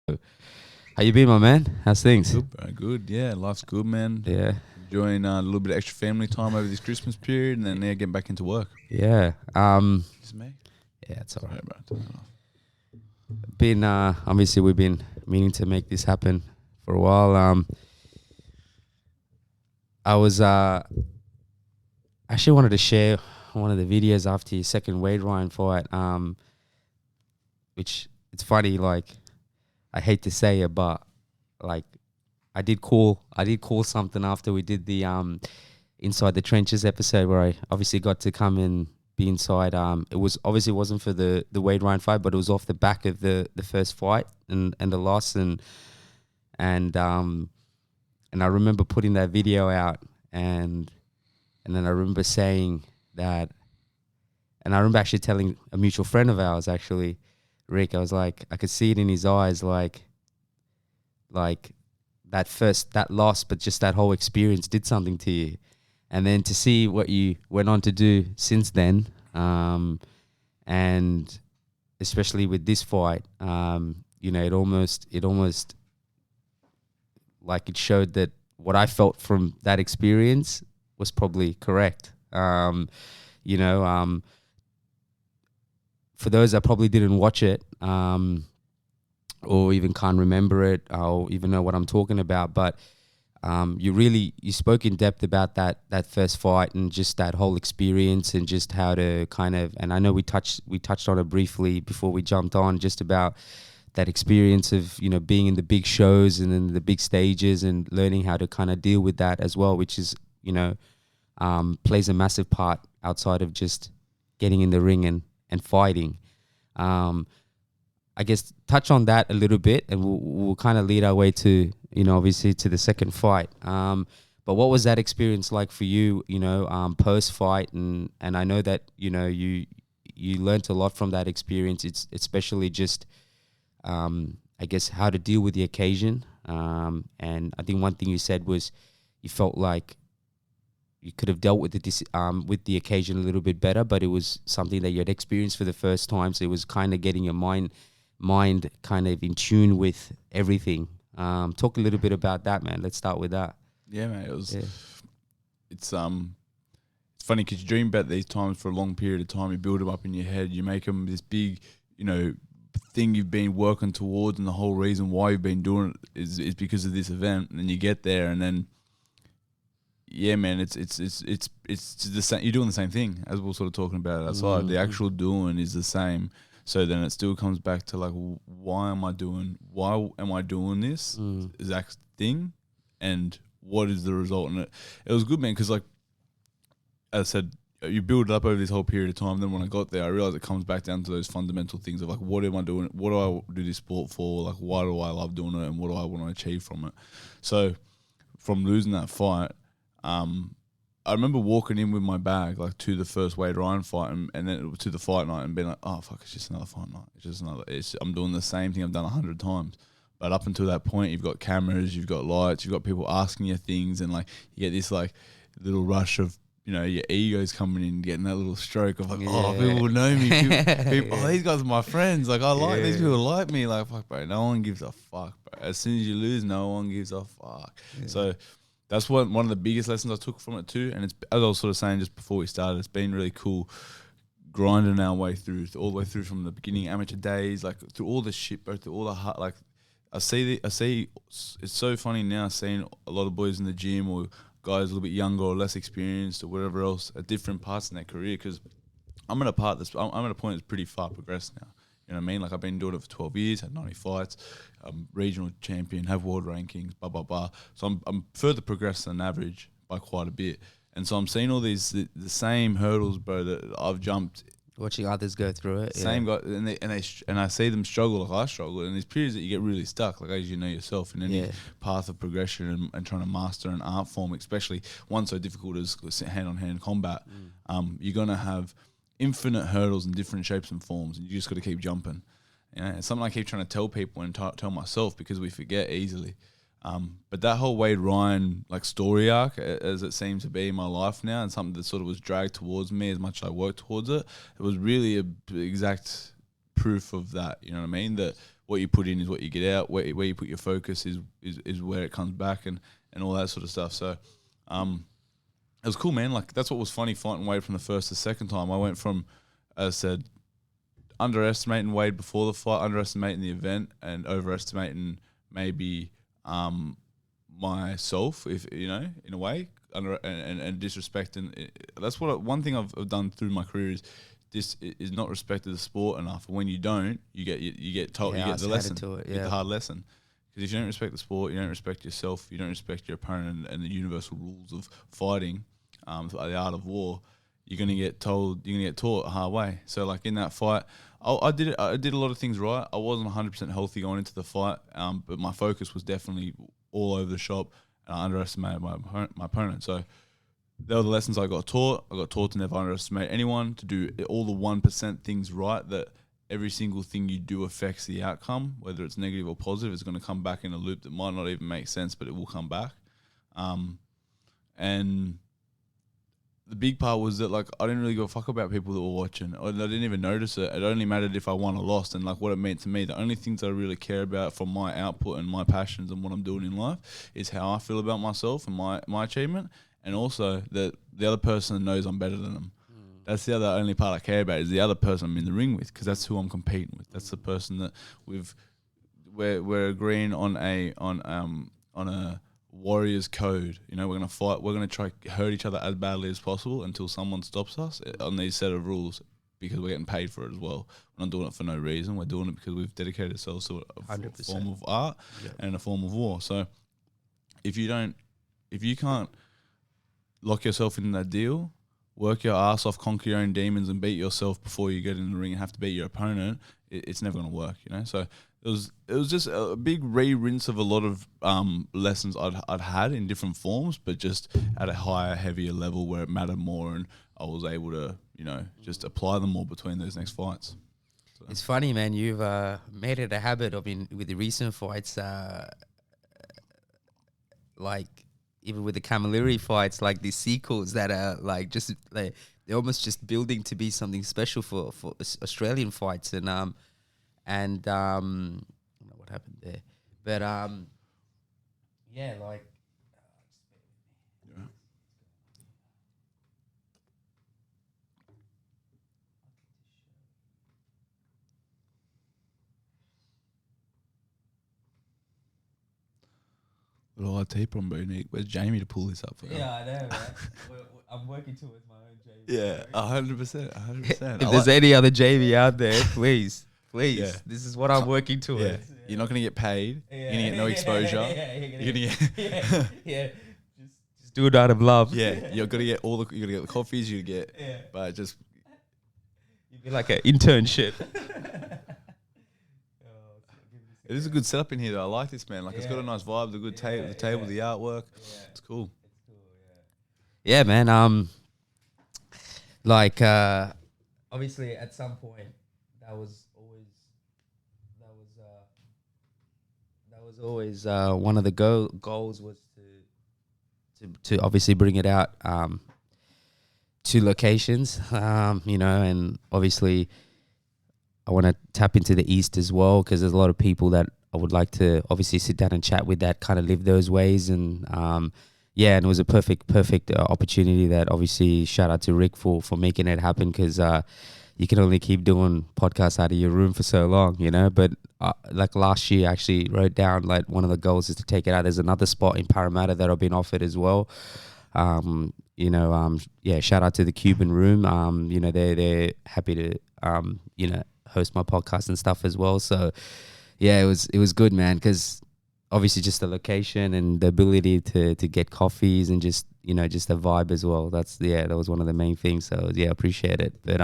How you been, my man? How's things? Good, bro. Good. Yeah, life's good, man. Yeah, Enjoying a little bit of extra family time over this Christmas period, and then getting back into work. yeah. Is it me? Yeah, it's Sorry, alright. bro. Turn it off. Been obviously we've been meaning to make this happen for a while. I was actually wanted to share one of the videos after your second Wade Ryan fight. Which it's funny, like I hate to say it, but like I did call something after we did the Inside the Trenches episode where I obviously got to come and be inside. It was obviously wasn't for the Wade Ryan fight, but it was off the back of the first fight and the loss and and I remember putting that video out and then I remember saying that, and I remember actually telling a mutual friend of ours, actually, Rick, I was like, I could see it in his eyes, like that loss, but just that whole experience did something to you. And then to see what you went on to do since then, and especially with this fight, it almost like it showed that what I felt from that experience was probably correct. You know, for those that probably didn't watch it, or even can't remember it, or even know what I'm talking about, but you spoke in depth about that first fight and just that whole experience and just how to kind of, and I know we touched on it briefly before we jumped on, just about that experience of being in the big shows and in the big stages and learning how to kind of deal with that as well, which is plays a massive part outside of just getting in the ring and fighting. I guess touch on that a little bit, and we'll kind of lead our way to obviously to the second fight. But what was that experience like for you? Post fight, and I know that you learned a lot from that experience. It's especially just I guess how to deal with the occasion. And I think one thing you said was you felt like you could have dealt with the occasion a little bit better, but it was something that you had experienced for the first time. So it was kind of getting your mind kind of in tune with everything. Talk a little bit about that, man. Let's start with that. Yeah, man. It's funny because you dream about these times for a long period of time. You build them up in your head. You make them this big, thing you've been working towards, and the whole reason why you've been doing it is because of this event. And then you get there, and then yeah, man, it's the same. You're doing the same thing as we were sort of talking about outside. Mm-hmm. The actual doing is the same. So then it still comes back to like, why am I doing this exact thing, and what is the result? And it was good, man, because like as I said, you build it up over this whole period of time. Then when I got there, I realized it comes back down to those fundamental things of like, what am I doing? What do I do this sport for? Like, why do I love doing it, and what do I want to achieve from it? So from losing that fight, I remember walking in with my bag like to the first Wade Ryan fight, and then to the fight night, and being like, oh fuck, it's just another fight night. I'm doing the same thing I've done 100 times. But up until that point, you've got cameras, you've got lights, you've got people asking you things, and like you get this like little rush of your ego's coming in, getting that little stroke of like, oh, people will know me. People, oh, these guys are my friends. Like, I like these people like me. Like, fuck, bro, no one gives a fuck, bro. As soon as you lose, no one gives a fuck. Yeah. So that's one of the biggest lessons I took from it too. And it's, as I was sort of saying just before we started, it's been really cool grinding our way through, all the way through from the beginning, amateur days, like through all the shit, bro, through all the hard, like, I see it's so funny now seeing a lot of boys in the gym or guys a little bit younger or less experienced or whatever else at different parts in their career, because I'm at a point that's pretty far progressed now. You know what I mean? Like, I've been doing it for 12 years, had 90 fights, regional champion, have world rankings, blah, blah, blah. So I'm further progressed than average by quite a bit. And so I'm seeing all these, the same hurdles, bro, that I've jumped. Watching others go through it. Same guy, and I see them struggle like I struggle. And there's periods that you get really stuck, like as you know yourself, in any path of progression and trying to master an art form, especially one so difficult as hand-on-hand combat. You're going to have infinite hurdles in different shapes and forms, and you just got to keep jumping. It's something I keep trying to tell people and tell myself, because we forget easily. But that whole Wade Ryan like story arc, as it seems to be in my life now, and something that sort of was dragged towards me as much as I worked towards it, it was really a exact proof of that. You know what I mean? That what you put in is what you get out. Where you put your focus is where it comes back, and all that sort of stuff. So, it was cool, man. Like, that's what was funny fighting Wade from the first to second time. I went from, as I said, underestimating Wade before the fight, underestimating the event, and overestimating maybe myself, if you know, in a way, and disrespecting. That's what one thing I've done through my career is not respected the sport enough. And when you don't, you get told, you get the lesson, you get the hard lesson. Because if you don't respect the sport, you don't respect yourself, you don't respect your opponent and the universal rules of fighting, the art of war, you're gonna get taught a hard way. So like in that fight, I did a lot of things right. I wasn't 100% healthy going into the fight, but my focus was definitely all over the shop, and I underestimated my opponent. So they were the lessons I got taught. I got taught to never underestimate anyone, to do all the 1% things right, that every single thing you do affects the outcome, whether it's negative or positive. It's going to come back in a loop that might not even make sense, but it will come back. And the big part was that, like, I didn't really give a fuck about people that were watching. I didn't even notice it. It only mattered if I won or lost, and like what it meant to me. The only things I really care about from my output and my passions and what I'm doing in life is how I feel about myself and my achievement, and also that the other person knows I'm better than them. That's the only part I care about, is the other person I'm in the ring with, because that's who I'm competing with. That's the person that we're agreeing on a warrior's code. You know, we're gonna fight. We're gonna try to hurt each other as badly as possible until someone stops us on these set of rules, because we're getting paid for it as well. We're not doing it for no reason. We're doing it because we've dedicated ourselves to a 100%. form of art and a form of war. So if you can't lock yourself in that deal, work your ass off, conquer your own demons, and beat yourself before you get in the ring and have to beat your opponent, it's never going to work, you know? So it was just a big re-rinse of a lot of lessons I'd had in different forms, but just at a higher, heavier level where it mattered more, and I was able to, you know, just apply them more between those next fights. So. It's funny, man. You've made it a habit of, with the recent fights, like, even with the Camilleri fights, like these sequels that are like just like they're almost just building to be something special for Australian fights, and I don't know what happened there, but yeah, like. A lot of tape on Bonique. Where's Jamie to pull this up for? Yeah, I know, man. I'm working towards my own Jamie. Yeah, 100%, 100%. If there's any other Jamie out there, please, Yeah. this is what I'm working towards. Yeah. You're not going to get paid. You're going to get no exposure. You're going to get... yeah. Just do it out of love. Yeah, you're going to get you're going to get the coffees, you get, but just... You'd be like an internship. It is a good setup in here, though. I like this, man. Like, it's got a nice vibe, the good table, the table, the artwork. Yeah. It's cool. Yeah, man. Like, obviously, at some point, that was always one of the goals was to obviously bring it out to locations, you know, and obviously I want to tap into the East as well, because there's a lot of people that I would like to obviously sit down and chat with that kind of live those ways. And yeah, and it was a perfect opportunity that obviously shout out to Rick for making it happen, because you can only keep doing podcasts out of your room for so long, you know. But like last year, I actually wrote down like one of the goals is to take it out. There's another spot in Parramatta that I've been offered as well. You know, yeah, shout out to the Cuban Room. You know, they're happy to, you know, host my podcast and stuff as well. So yeah, it was good, man, because obviously just the location and the ability to get coffees and just, you know, just the vibe as well. That was one of the main things. So yeah, appreciate it. But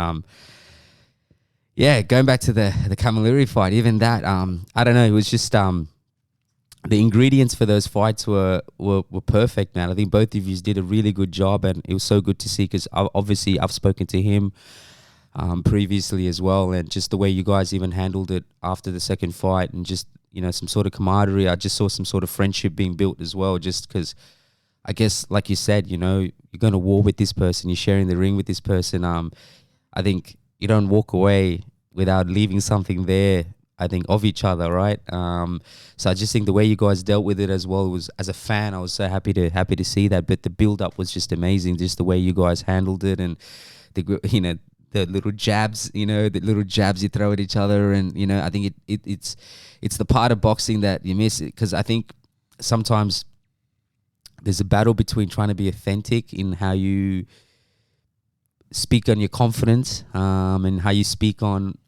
yeah, going back to the Camilleri fight, even that, I don't know, it was just the ingredients for those fights were perfect, man. I think both of you did a really good job, and it was so good to see, because obviously I've spoken to him previously as well, and just the way you guys even handled it after the second fight, and just, you know, some sort of camaraderie. I just saw some sort of friendship being built as well, just because I guess, like you said, you know, you're going to war with this person, you're sharing the ring with this person. I think you don't walk away without leaving something there. I think, of each other, right? So I just think the way you guys dealt with it as well was, as a fan, I was so happy to see that. But the build up was just amazing, just the way you guys handled it, and the little jabs, you throw at each other, and I think it's the part of boxing that you miss it, because I think sometimes there's a battle between trying to be authentic in how you speak on your confidence, and how you speak on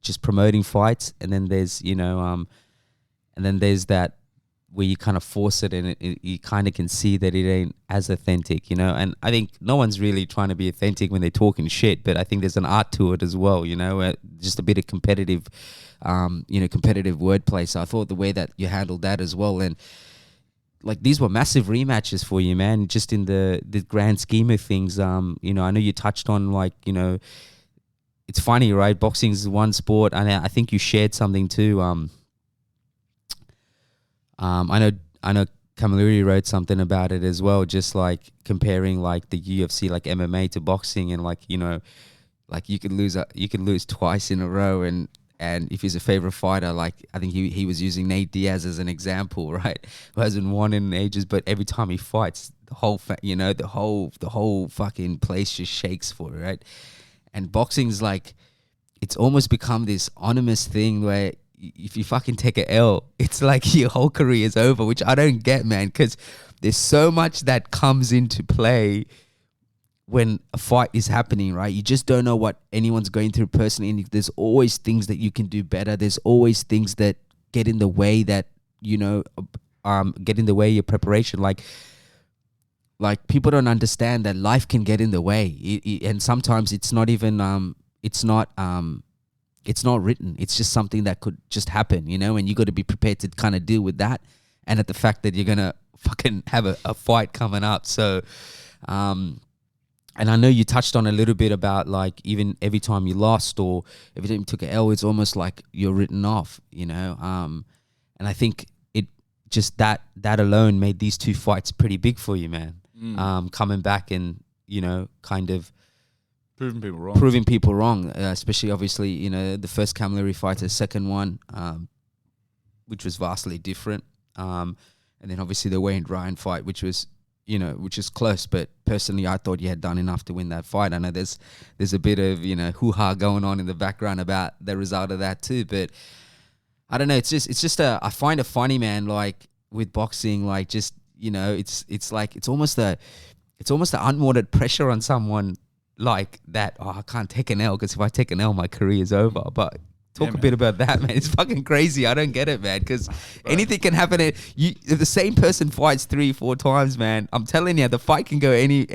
just promoting fights, and then there's that where you kind of force it, and you kind of can see that it ain't as authentic, and I think no one's really trying to be authentic when they're talking shit, but I think there's an art to it as well, just a bit of competitive wordplay. So I thought the way that you handled that as well, and like, these were massive rematches for you, man, just in the grand scheme of things. I know you touched on, like, it's funny, right? Boxing is one sport, and I think you shared something too. I know Camilleri wrote something about it as well, just like comparing like the UFC, like MMA, to boxing, and like, like you could lose twice in a row, and if he's a favorite fighter, like I think he was using Nate Diaz as an example, right? Who hasn't won in ages, but every time he fights, the whole fucking place just shakes for it, right? And boxing's like, it's almost become this ominous thing where if you fucking take an L, it's like your whole career is over, which I don't get, man, because there's so much that comes into play when a fight is happening, right? You just don't know what anyone's going through personally, and there's always things that you can do better. There's always things that get in the way that, get in the way of your preparation. Like people don't understand that life can get in the way, and sometimes it's not even it's not written. It's just something that could just happen, and you got to be prepared to kind of deal with that, and at the fact that you're gonna fucking have a fight coming up. So and I know you touched on a little bit about, like, even every time you lost or every time you took an L, it's almost like you're written off, and I think it just that alone made these two fights pretty big for you, man. Coming back and, kind of proving people wrong, especially obviously, the first Camilleri fight, the second one, which was vastly different. And then obviously the Wayne Ryan fight, which was, which is close, but personally I thought you had done enough to win that fight. I know there's a bit of, hoo-ha going on in the background about the result of that too, but I don't know, it's just I find it funny, man, like with boxing, like just, it's like, it's almost the unwanted pressure on someone like that. Oh, I can't take an L, because if I take an L, my career is over. But talk a bit about that, man. It's fucking crazy. I don't get it, man, because anything can happen. If the same person fights 3-4 times, man, I'm telling you, the fight can go any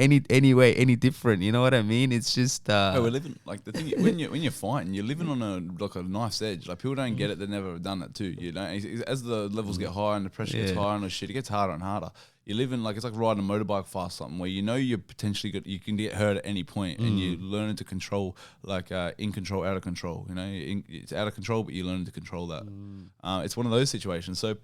way, any different. You know what I mean? It's just we're living, like, the thing when you're fighting, you're living on a knife's edge. Like, people don't get it; they've never done it too. As the levels get higher and the pressure gets higher and the shit, it gets harder and harder. You live in, like, it's like riding a motorbike fast, something where you're potentially you can get hurt at any point, and you learn to control, like, in control, out of control. It's out of control, but you learn to control that. It's one of those situations. So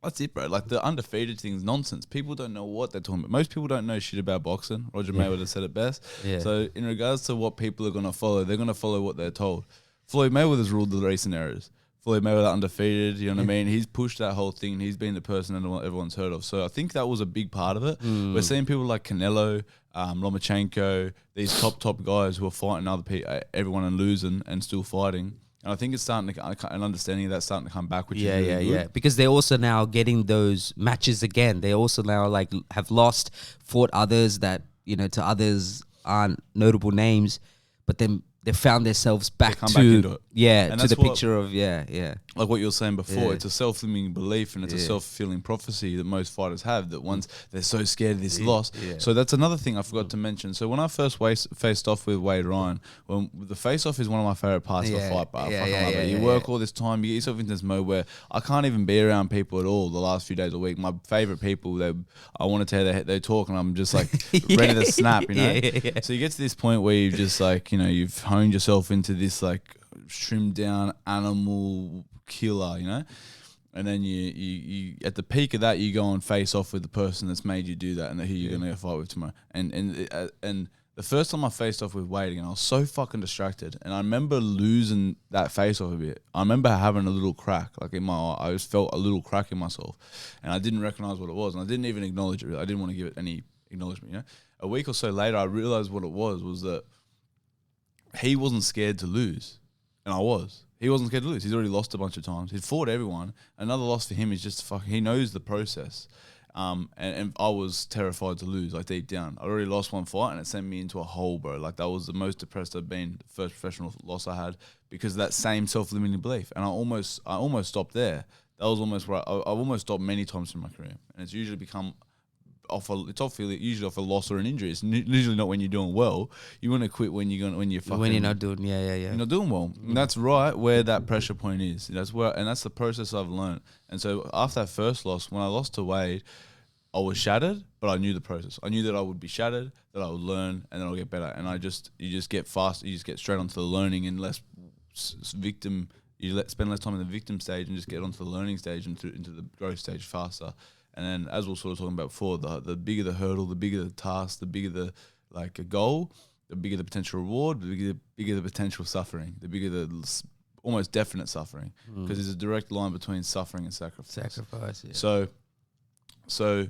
that's it, bro. Like, the undefeated thing is nonsense. People don't know what they're talking about. Most people don't know shit about boxing. Roger Mayweather said it best. Yeah. So in regards to what people are going to follow, they're going to follow what they're told. Floyd Mayweather's ruled the recent eras. Floyd Mayweather undefeated, you know what I mean? He's pushed that whole thing. He's been the person that everyone's heard of. So I think that was a big part of it. We're seeing people like Canelo, Lomachenko, these top guys who are fighting other people, everyone, and losing and still fighting. And I think it's starting to, an understanding of that's starting to come back, which is really good. Because they're also now getting those matches again. They also now, like, have lost, fought others that, to others aren't notable names, but then they found themselves back to the picture of like what you were saying before. It's a self-limiting belief, and it's a self-fulfilling prophecy that most fighters have, that once they're so scared of this loss. So that's another thing I forgot to mention. So when I first faced off with Wade Ryan, when the face-off is one of my favorite parts of a fight, but I fucking love it. You work all this time, you get yourself into this mode where I can't even be around people at all the last few days of the week. My favorite people, I want to hear they talk, and I'm just like ready to snap, So you get to this point where you've just, like, you've honed yourself into this, like, trimmed down animal killer, and then you at the peak of that, you go and face off with the person that's made you do that, and who you're gonna go fight with tomorrow, and the first time I faced off with Wade again, I was so fucking distracted. And I remember losing that face off a bit. I remember having a little crack, like in my eye. I just felt a little crack in myself. And I didn't recognize what it was. And I didn't even acknowledge it, really. I didn't want to give it any acknowledgement, you know? A week or so later, I realized what it was that he wasn't scared to lose. And I was. He wasn't scared to lose. He's already lost a bunch of times. He'd fought everyone. Another loss for him is just he knows the process. And I was terrified to lose, like deep down. I already lost one fight and it sent me into a hole, bro. Like that was the most depressed I've been, the first professional loss I had, because of that same self-limiting belief. And I almost stopped there. That was almost where I've almost stopped many times in my career. And it's usually become usually off a loss or an injury. It's usually not when you're doing well. You want to quit when you're not doing, you're not doing well. And that's right where that pressure point is. That's the process I've learned. And so after that first loss, when I lost to Wade, I was shattered, but I knew the process. I knew that I would be shattered, that I would learn, and then I'll get better. And you just get fast. You just get straight onto the learning and less victim. Spend less time in the victim stage and just get onto the learning stage and into the growth stage faster. And then, as we were sort of talking about before, the bigger the hurdle, the bigger the task, the bigger the a goal, the bigger the potential reward, the bigger the potential suffering, the bigger the almost definite suffering, because there's a direct line between suffering and sacrifice. Yeah. So,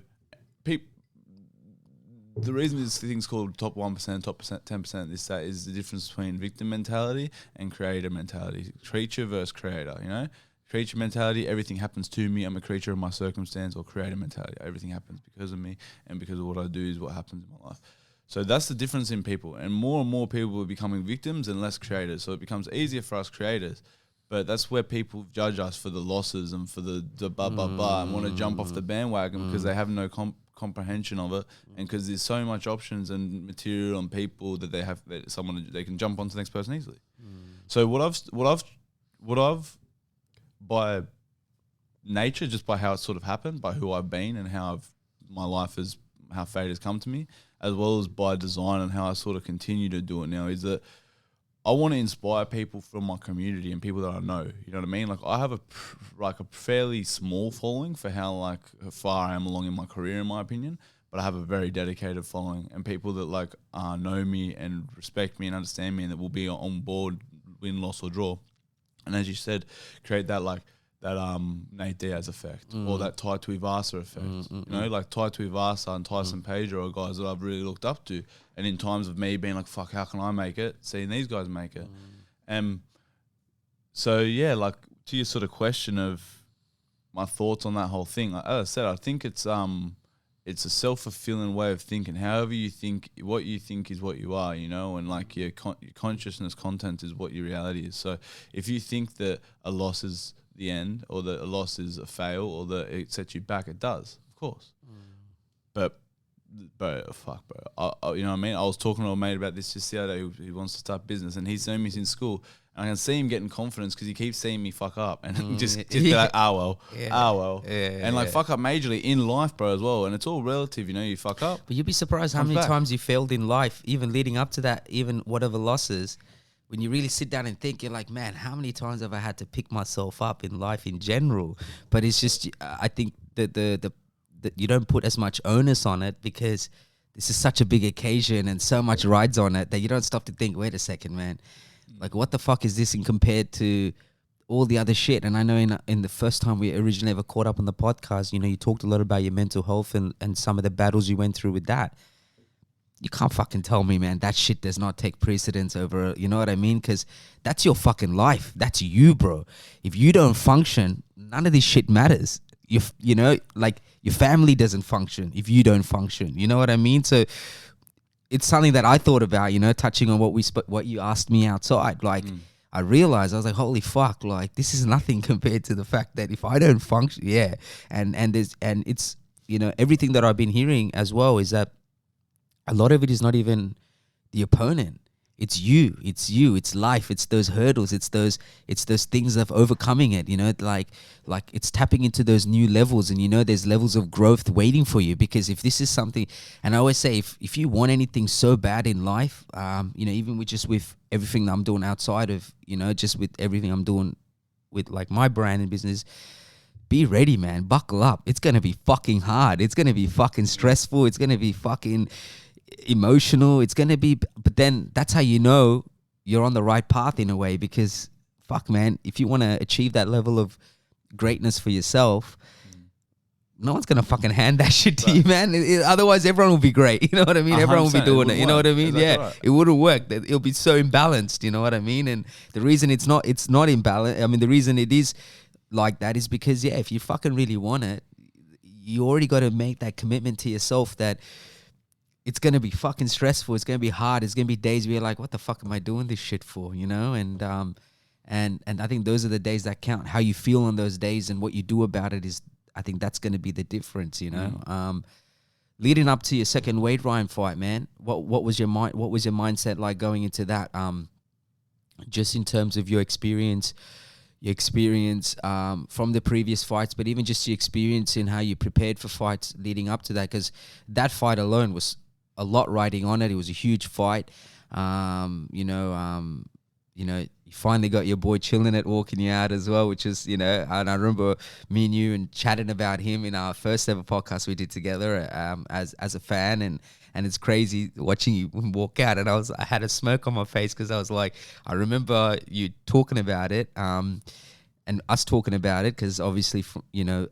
the reason this thing's called top 1%, top 10%, that is the difference between victim mentality and creator mentality. Creature versus creator, you know? Creature mentality, everything happens to me, I'm a creature of my circumstance. Or creator mentality, everything happens because of me, and because of what I do is what happens in my life. So that's the difference in people, and more people are becoming victims and less creators. So it becomes easier for us creators, but that's where people judge us for the losses and for the and want to jump off the bandwagon because they have no comprehension of it, and because there's so much options and material and people that they can jump onto the next person easily. So what I've by nature, just by how it sort of happened, by who I've been and how how fate has come to me, as well as by design and how I sort of continue to do it now, is that I want to inspire people from my community and people that I know. You know what I mean? Like I have a fairly small following for how far I am along in my career, in my opinion. But I have a very dedicated following and people that know me and respect me and understand me and that will be on board, win, loss or draw. And as you said, create that Nate Diaz effect or that Tai Tuivasa effect. You know, like Tai Tuivasa and Tyson Pedro are guys that I've really looked up to. And in times of me being like, fuck, how can I make it? Seeing these guys make it. So yeah, like to your sort of question of my thoughts on that whole thing, like, as I said, I think it's a self-fulfilling way of thinking. However you think, what you think is what you are, you know, and like your consciousness content is what your reality is. So if you think that a loss is the end or that a loss is a fail or that it sets you back, it does, of course. But fuck, bro. You know what I mean? I was talking to a mate about this just the other day who wants to start business, and he's me he's in school. And I can see him getting confidence because he keeps seeing me fuck up and just be like, and like fuck up majorly in life, bro, as well. And it's all relative, you know, you fuck up. But you'd be surprised how many times you failed in life, even leading up to that, even whatever losses. When you really sit down and think, you're like, man, how many times have I had to pick myself up in life in general? But it's just, I think that you don't put as much onus on it because this is such a big occasion and so much rides on it that you don't stop to think, wait a second, man. Like, what the fuck is this in compared to all the other shit? And I know in the first time we originally ever caught up on the podcast, you know, you talked a lot about your mental health and some of the battles you went through with that. You can't fucking tell me, man, that shit does not take precedence over, you know what I mean? Because that's your fucking life. That's you, bro. If you don't function, none of this shit matters. You know, like your family doesn't function if you don't function. You know what I mean? So it's something that I thought about, you know, touching on what you asked me outside. Like, I realized, I was like, holy fuck, like this is nothing compared to the fact that if I don't function, and it's, you know, everything that I've been hearing as well is that a lot of it is not even the opponent. It's you, it's life, it's those hurdles, it's those things of overcoming it, you know, like it's tapping into those new levels, and you know there's levels of growth waiting for you. Because if this is something, and I always say, if you want anything so bad in life, you know, even with everything that I'm doing outside of, you know, just with everything I'm doing with like my brand and business, be ready, man, buckle up. It's going to be fucking hard. It's going to be fucking stressful. It's going to be fucking, emotional. It's going to be, but then that's how you know you're on the right path in a way, because fuck, man, if you want to achieve that level of greatness for yourself, no one's going to fucking hand that shit to you, man. Otherwise, everyone will be great. You know what I mean? Everyone will be doing it. You know what I mean? Exactly Yeah, right. it wouldn't work. It'll be so imbalanced. You know what I mean? And the reason it's not imbalanced. I mean, the reason it is like that is because, yeah, if you fucking really want it, you already got to make that commitment to yourself that it's going to be fucking stressful. It's going to be hard. It's going to be days where you're like, what the fuck am I doing this shit for? You know? And I think those are the days that count. How you feel on those days and what you do about it is, I think that's going to be the difference, you know? Leading up to your second Wade Ryan fight, man, what was your mindset like going into that? Just in terms of your experience from the previous fights, but even just your experience in how you prepared for fights leading up to that, because that fight alone was a lot riding on it. It was a huge fight. You finally got your boy chilling it, walking you out as well, which is, and I remember me and you and chatting about him in our first ever podcast we did together as a fan, and it's crazy watching you walk out, and I had a smirk on my face because I was like, I remember you talking about it, and us talking about it, because obviously, for the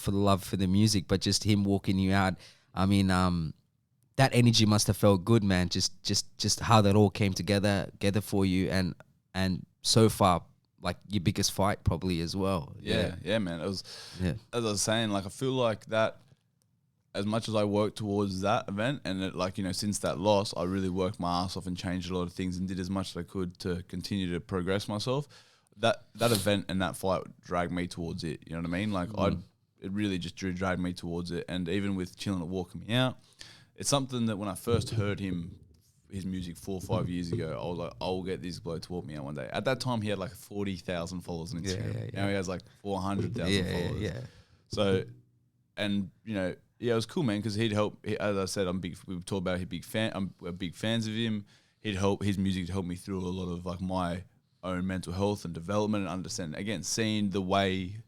love for the music, but just him walking you out. I mean, that energy must have felt good, man. Just how that all came together for you, and so far, like your biggest fight probably as well. Yeah, man. It was, as I was saying, like I feel like that, as much as I worked towards that event, and it, since that loss, I really worked my ass off and changed a lot of things and did as much as I could to continue to progress myself. That event and that fight dragged me towards it. You know what I mean? Like it really just dragged me towards it. And even with Chilling It walking me out, it's something that when I first heard his music 4 or 5 years ago, I was like, I will get this bloke to walk me out one day. At that time, he had like 40,000 followers on Instagram. Now he has like 400,000 followers. Yeah. So, and it was cool, man, because he'd help. As I said, we talked about we're big fans of him. His music helped me through a lot of like my own mental health and development and understanding. Again, seeing the way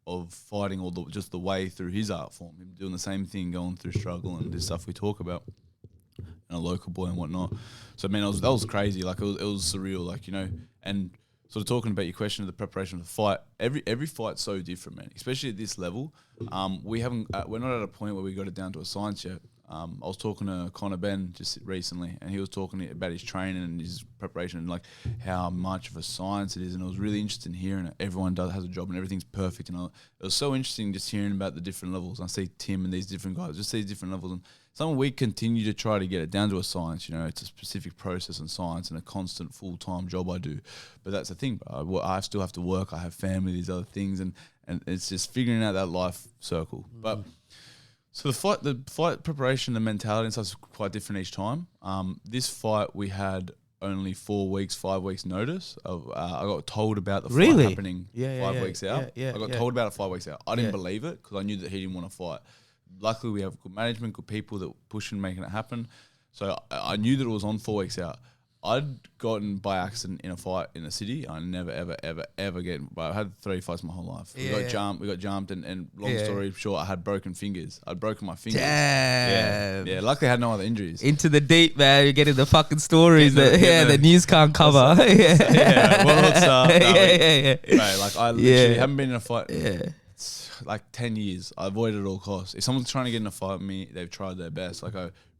of fighting, or just the way through his art form, him doing the same thing, going through struggle and this stuff we talk about, and a local boy and whatnot. So man, that was crazy. Like it was surreal. Like and sort of talking about your question of the preparation of the fight. Every fight's so different, man. Especially at this level. We're not at a point where we got it down to a science yet. I was talking to Connor Ben just recently, and he was talking about his training and his preparation and like how much of a science it is. And it was really interesting hearing it. Everyone has a job and everything's perfect. And it was so interesting just hearing about the different levels. And I see Tim and these different guys, just these different levels. And something we continue to try to get it down to a science. It's a specific process and science and a constant full-time job I do. But that's the thing, bro. I still have to work. I have family, these other things. And it's just figuring out that life circle. But so the fight preparation and mentality and stuff is quite different each time. This fight we had only 4 weeks, 5 weeks notice. I got told about the fight happening 5 weeks out. I got told about it 5 weeks out. I didn't believe it because I knew that he didn't want to fight. Luckily, we have good management, good people that push and making it happen. So I knew that it was on 4 weeks out. I'd gotten by accident in a fight in the city. I never, ever get. I had 3 fights my whole life. We got jumped, and long story short, I had broken fingers. I'd broken my fingers. Damn. Yeah. Luckily, I had no other injuries. Into the deep, man. You're getting the fucking stories that the news can't cover. World star. Yeah. Right, like I literally haven't been in a fight. It's like 10 years. I avoided at all costs. If someone's trying to get in a fight with me, they've tried their best. Like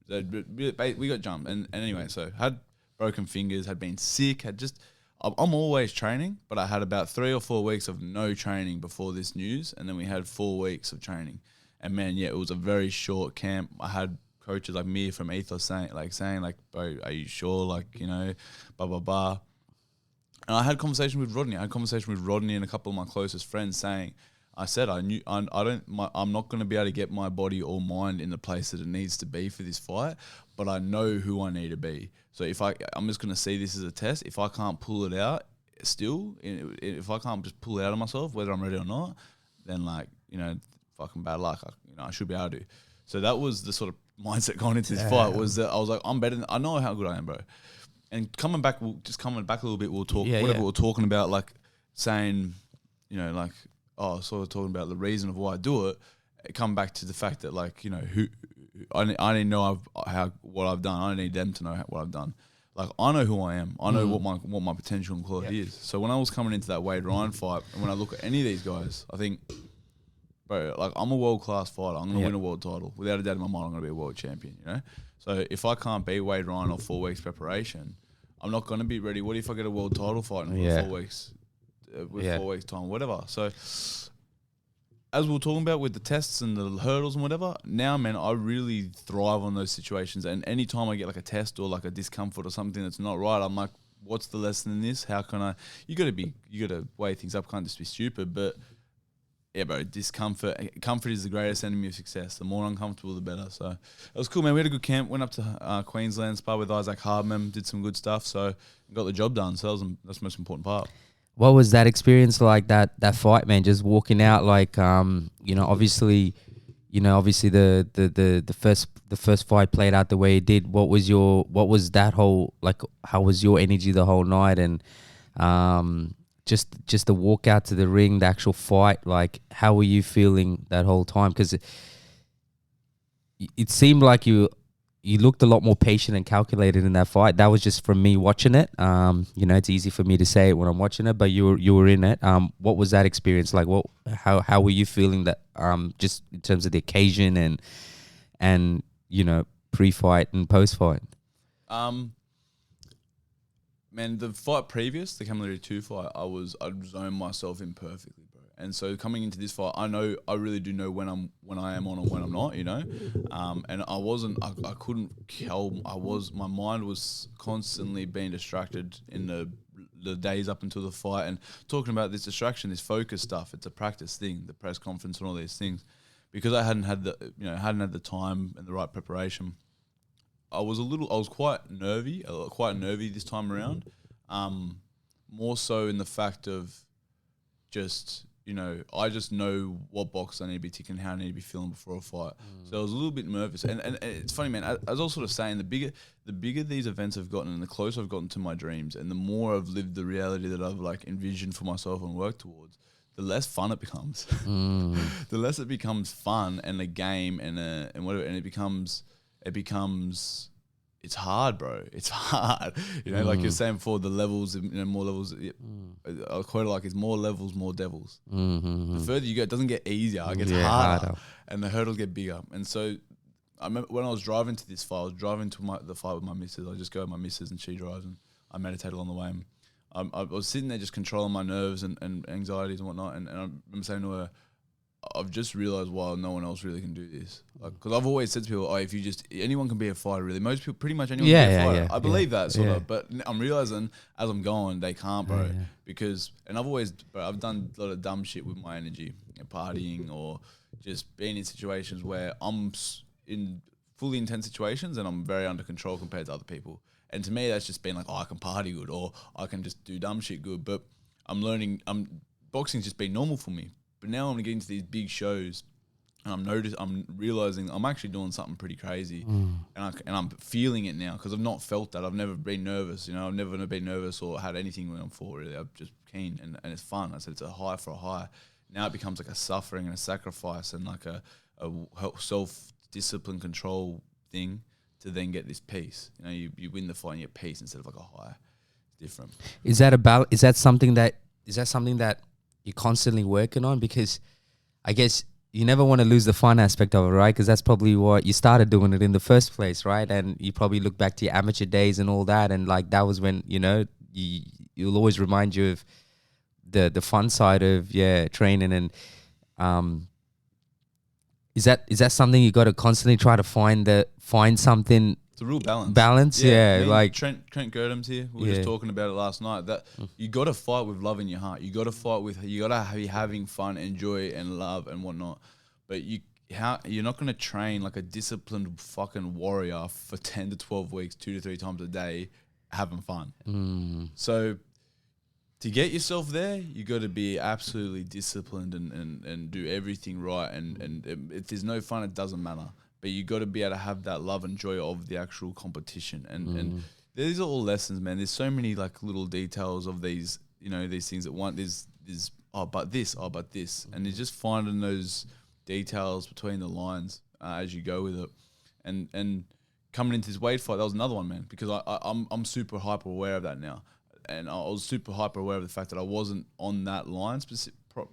we got jumped, and anyway, so had broken fingers, had been sick, I'm always training, but I had about 3 or 4 weeks of no training before this news, and then we had 4 weeks of training. And man, it was a very short camp. I had coaches like me from Ethos saying, bro, are you sure? Like, blah, blah, blah. And I had a conversation with Rodney. And a couple of my closest friends saying, I'm not going to be able to get my body or mind in the place that it needs to be for this fight, but I know who I need to be. So I'm just going to see this as a test. If I can't pull it out still, if I can't just pull it out of myself, whether I'm ready or not, then fucking bad luck. I should be able to. So that was the sort of mindset going into this fight, was that I was like, I'm better I know how good I am, bro. And coming back a little bit, we'll talk, we're talking about, like saying, sort of talking about the reason of why I do it. Come back to the fact that, like, I need to know what I've done. I don't need them to know what I've done. Like, I know who I am. I know what my potential and quality is. So when I was coming into that Wade Ryan fight, and when I look at any of these guys, I think, bro, like, I'm a world-class fighter. I'm going to win a world title. Without a doubt in my mind, I'm going to be a world champion, you know? So if I can't beat Wade Ryan off 4 weeks preparation, I'm not going to be ready. What if I get a world title fight in 4 weeks, 4 weeks time, whatever. So as we were talking about with the tests and the hurdles and whatever, now, man, I really thrive on those situations. And anytime I get like a test or like a discomfort or something that's not right, I'm like, what's the lesson in this? How can I? You got to weigh things up. Can't just be stupid. But yeah, bro, comfort is the greatest enemy of success. The more uncomfortable, the better. So it was cool, man. We had a good camp. Went up to Queensland, sparred with Isaac Hardman, did some good stuff. So got the job done. So that's the most important part. What was that experience like, that fight, man? Just walking out, like, obviously the first fight played out the way it did. What was that whole, like, how was your energy the whole night? And just the walk out to the ring, the actual fight, like, how were you feeling that whole time? Because it seemed like you looked a lot more patient and calculated in that fight. That was just from me watching it. It's easy for me to say it when I'm watching it, but you were in it. What was that experience like? How were you feeling that? Just in terms of the occasion and pre-fight and post-fight. Man, the fight previous, the Camilleri 2 fight, I'd zoned myself in perfectly, bro. And so coming into this fight, I really do know when I am on and when I'm not, you know. And I couldn't tell. My mind was constantly being distracted in the days up until the fight, and talking about this distraction, this focus stuff. It's a practice thing, the press conference and all these things, because I hadn't had the time and the right preparation. I was quite nervy this time around. More so in the fact of just, I just know what box I need to be ticking, how I need to be feeling before a fight. So I was a little bit nervous. And it's funny, man, as I was sort of saying, the bigger these events have gotten and the closer I've gotten to my dreams and the more I've lived the reality that I've like envisioned for myself and worked towards, the less fun it becomes. The less it becomes fun and a game and whatever, and it becomes, it's hard, bro. It's hard. Like you're saying before, the levels, more levels. I'll quote it like it's more levels, more devils. The further you go, it doesn't get easier. It gets harder. And the hurdles get bigger. And so I remember when I was driving to this fight, I was driving to the fight with my missus. I just go with my missus and she drives and I meditate along the way. And I was sitting there just controlling my nerves and anxieties and whatnot. And I remember saying to her, I've just realized why no one else really can do this. Like, because I've always said to people, if you just, anyone can be a fighter, really. Most people, pretty much anyone can be a fighter. I believe that sort of, but I'm realizing as I'm going, they can't, bro. Because, and I've done a lot of dumb shit with my energy, partying or just being in situations where I'm in fully intense situations and I'm very under control compared to other people. And to me, that's just been like, I can party good or I can just do dumb shit good. But I'm learning, boxing's just been normal for me. But now I'm getting to these big shows, and I'm realizing I'm actually doing something pretty crazy, and I'm feeling it now because I've not felt that. I've never been nervous, I've never been nervous or had anything when I'm for really. I'm just keen, and it's fun. I said it's a high for a high. Now it becomes like a suffering and a sacrifice and like a self-discipline control thing to then get this peace. You win the fight and you get peace instead of like a high. It's different. Is that something that you're constantly working on? Because I guess you never want to lose the fun aspect of it, right? Because that's probably what you started doing it in the first place, right? And you probably look back to your amateur days and all that, and like that was when you'll always remind you of the fun side of training. And is that something you got to constantly try to find something? It's a real balance. Like Trent Girdham's here. We were just talking about it last night. That you got to fight with love in your heart. You got to fight with. You got to be having fun and joy and love and whatnot. But you're not going to train like a disciplined fucking warrior for 10 to 12 weeks, 2 to 3 times a day, having fun. So to get yourself there, you got to be absolutely disciplined and do everything right. And if there's no fun, it doesn't matter. But you got to be able to have that love and joy of the actual competition. And these are all lessons, man. There's so many like little details of these, these things that there's but this. And it's just finding those details between the lines as you go with it. And coming into this weight fight, that was another one, man, because I'm super hyper aware of that now. And I was super hyper aware of the fact that I wasn't on that line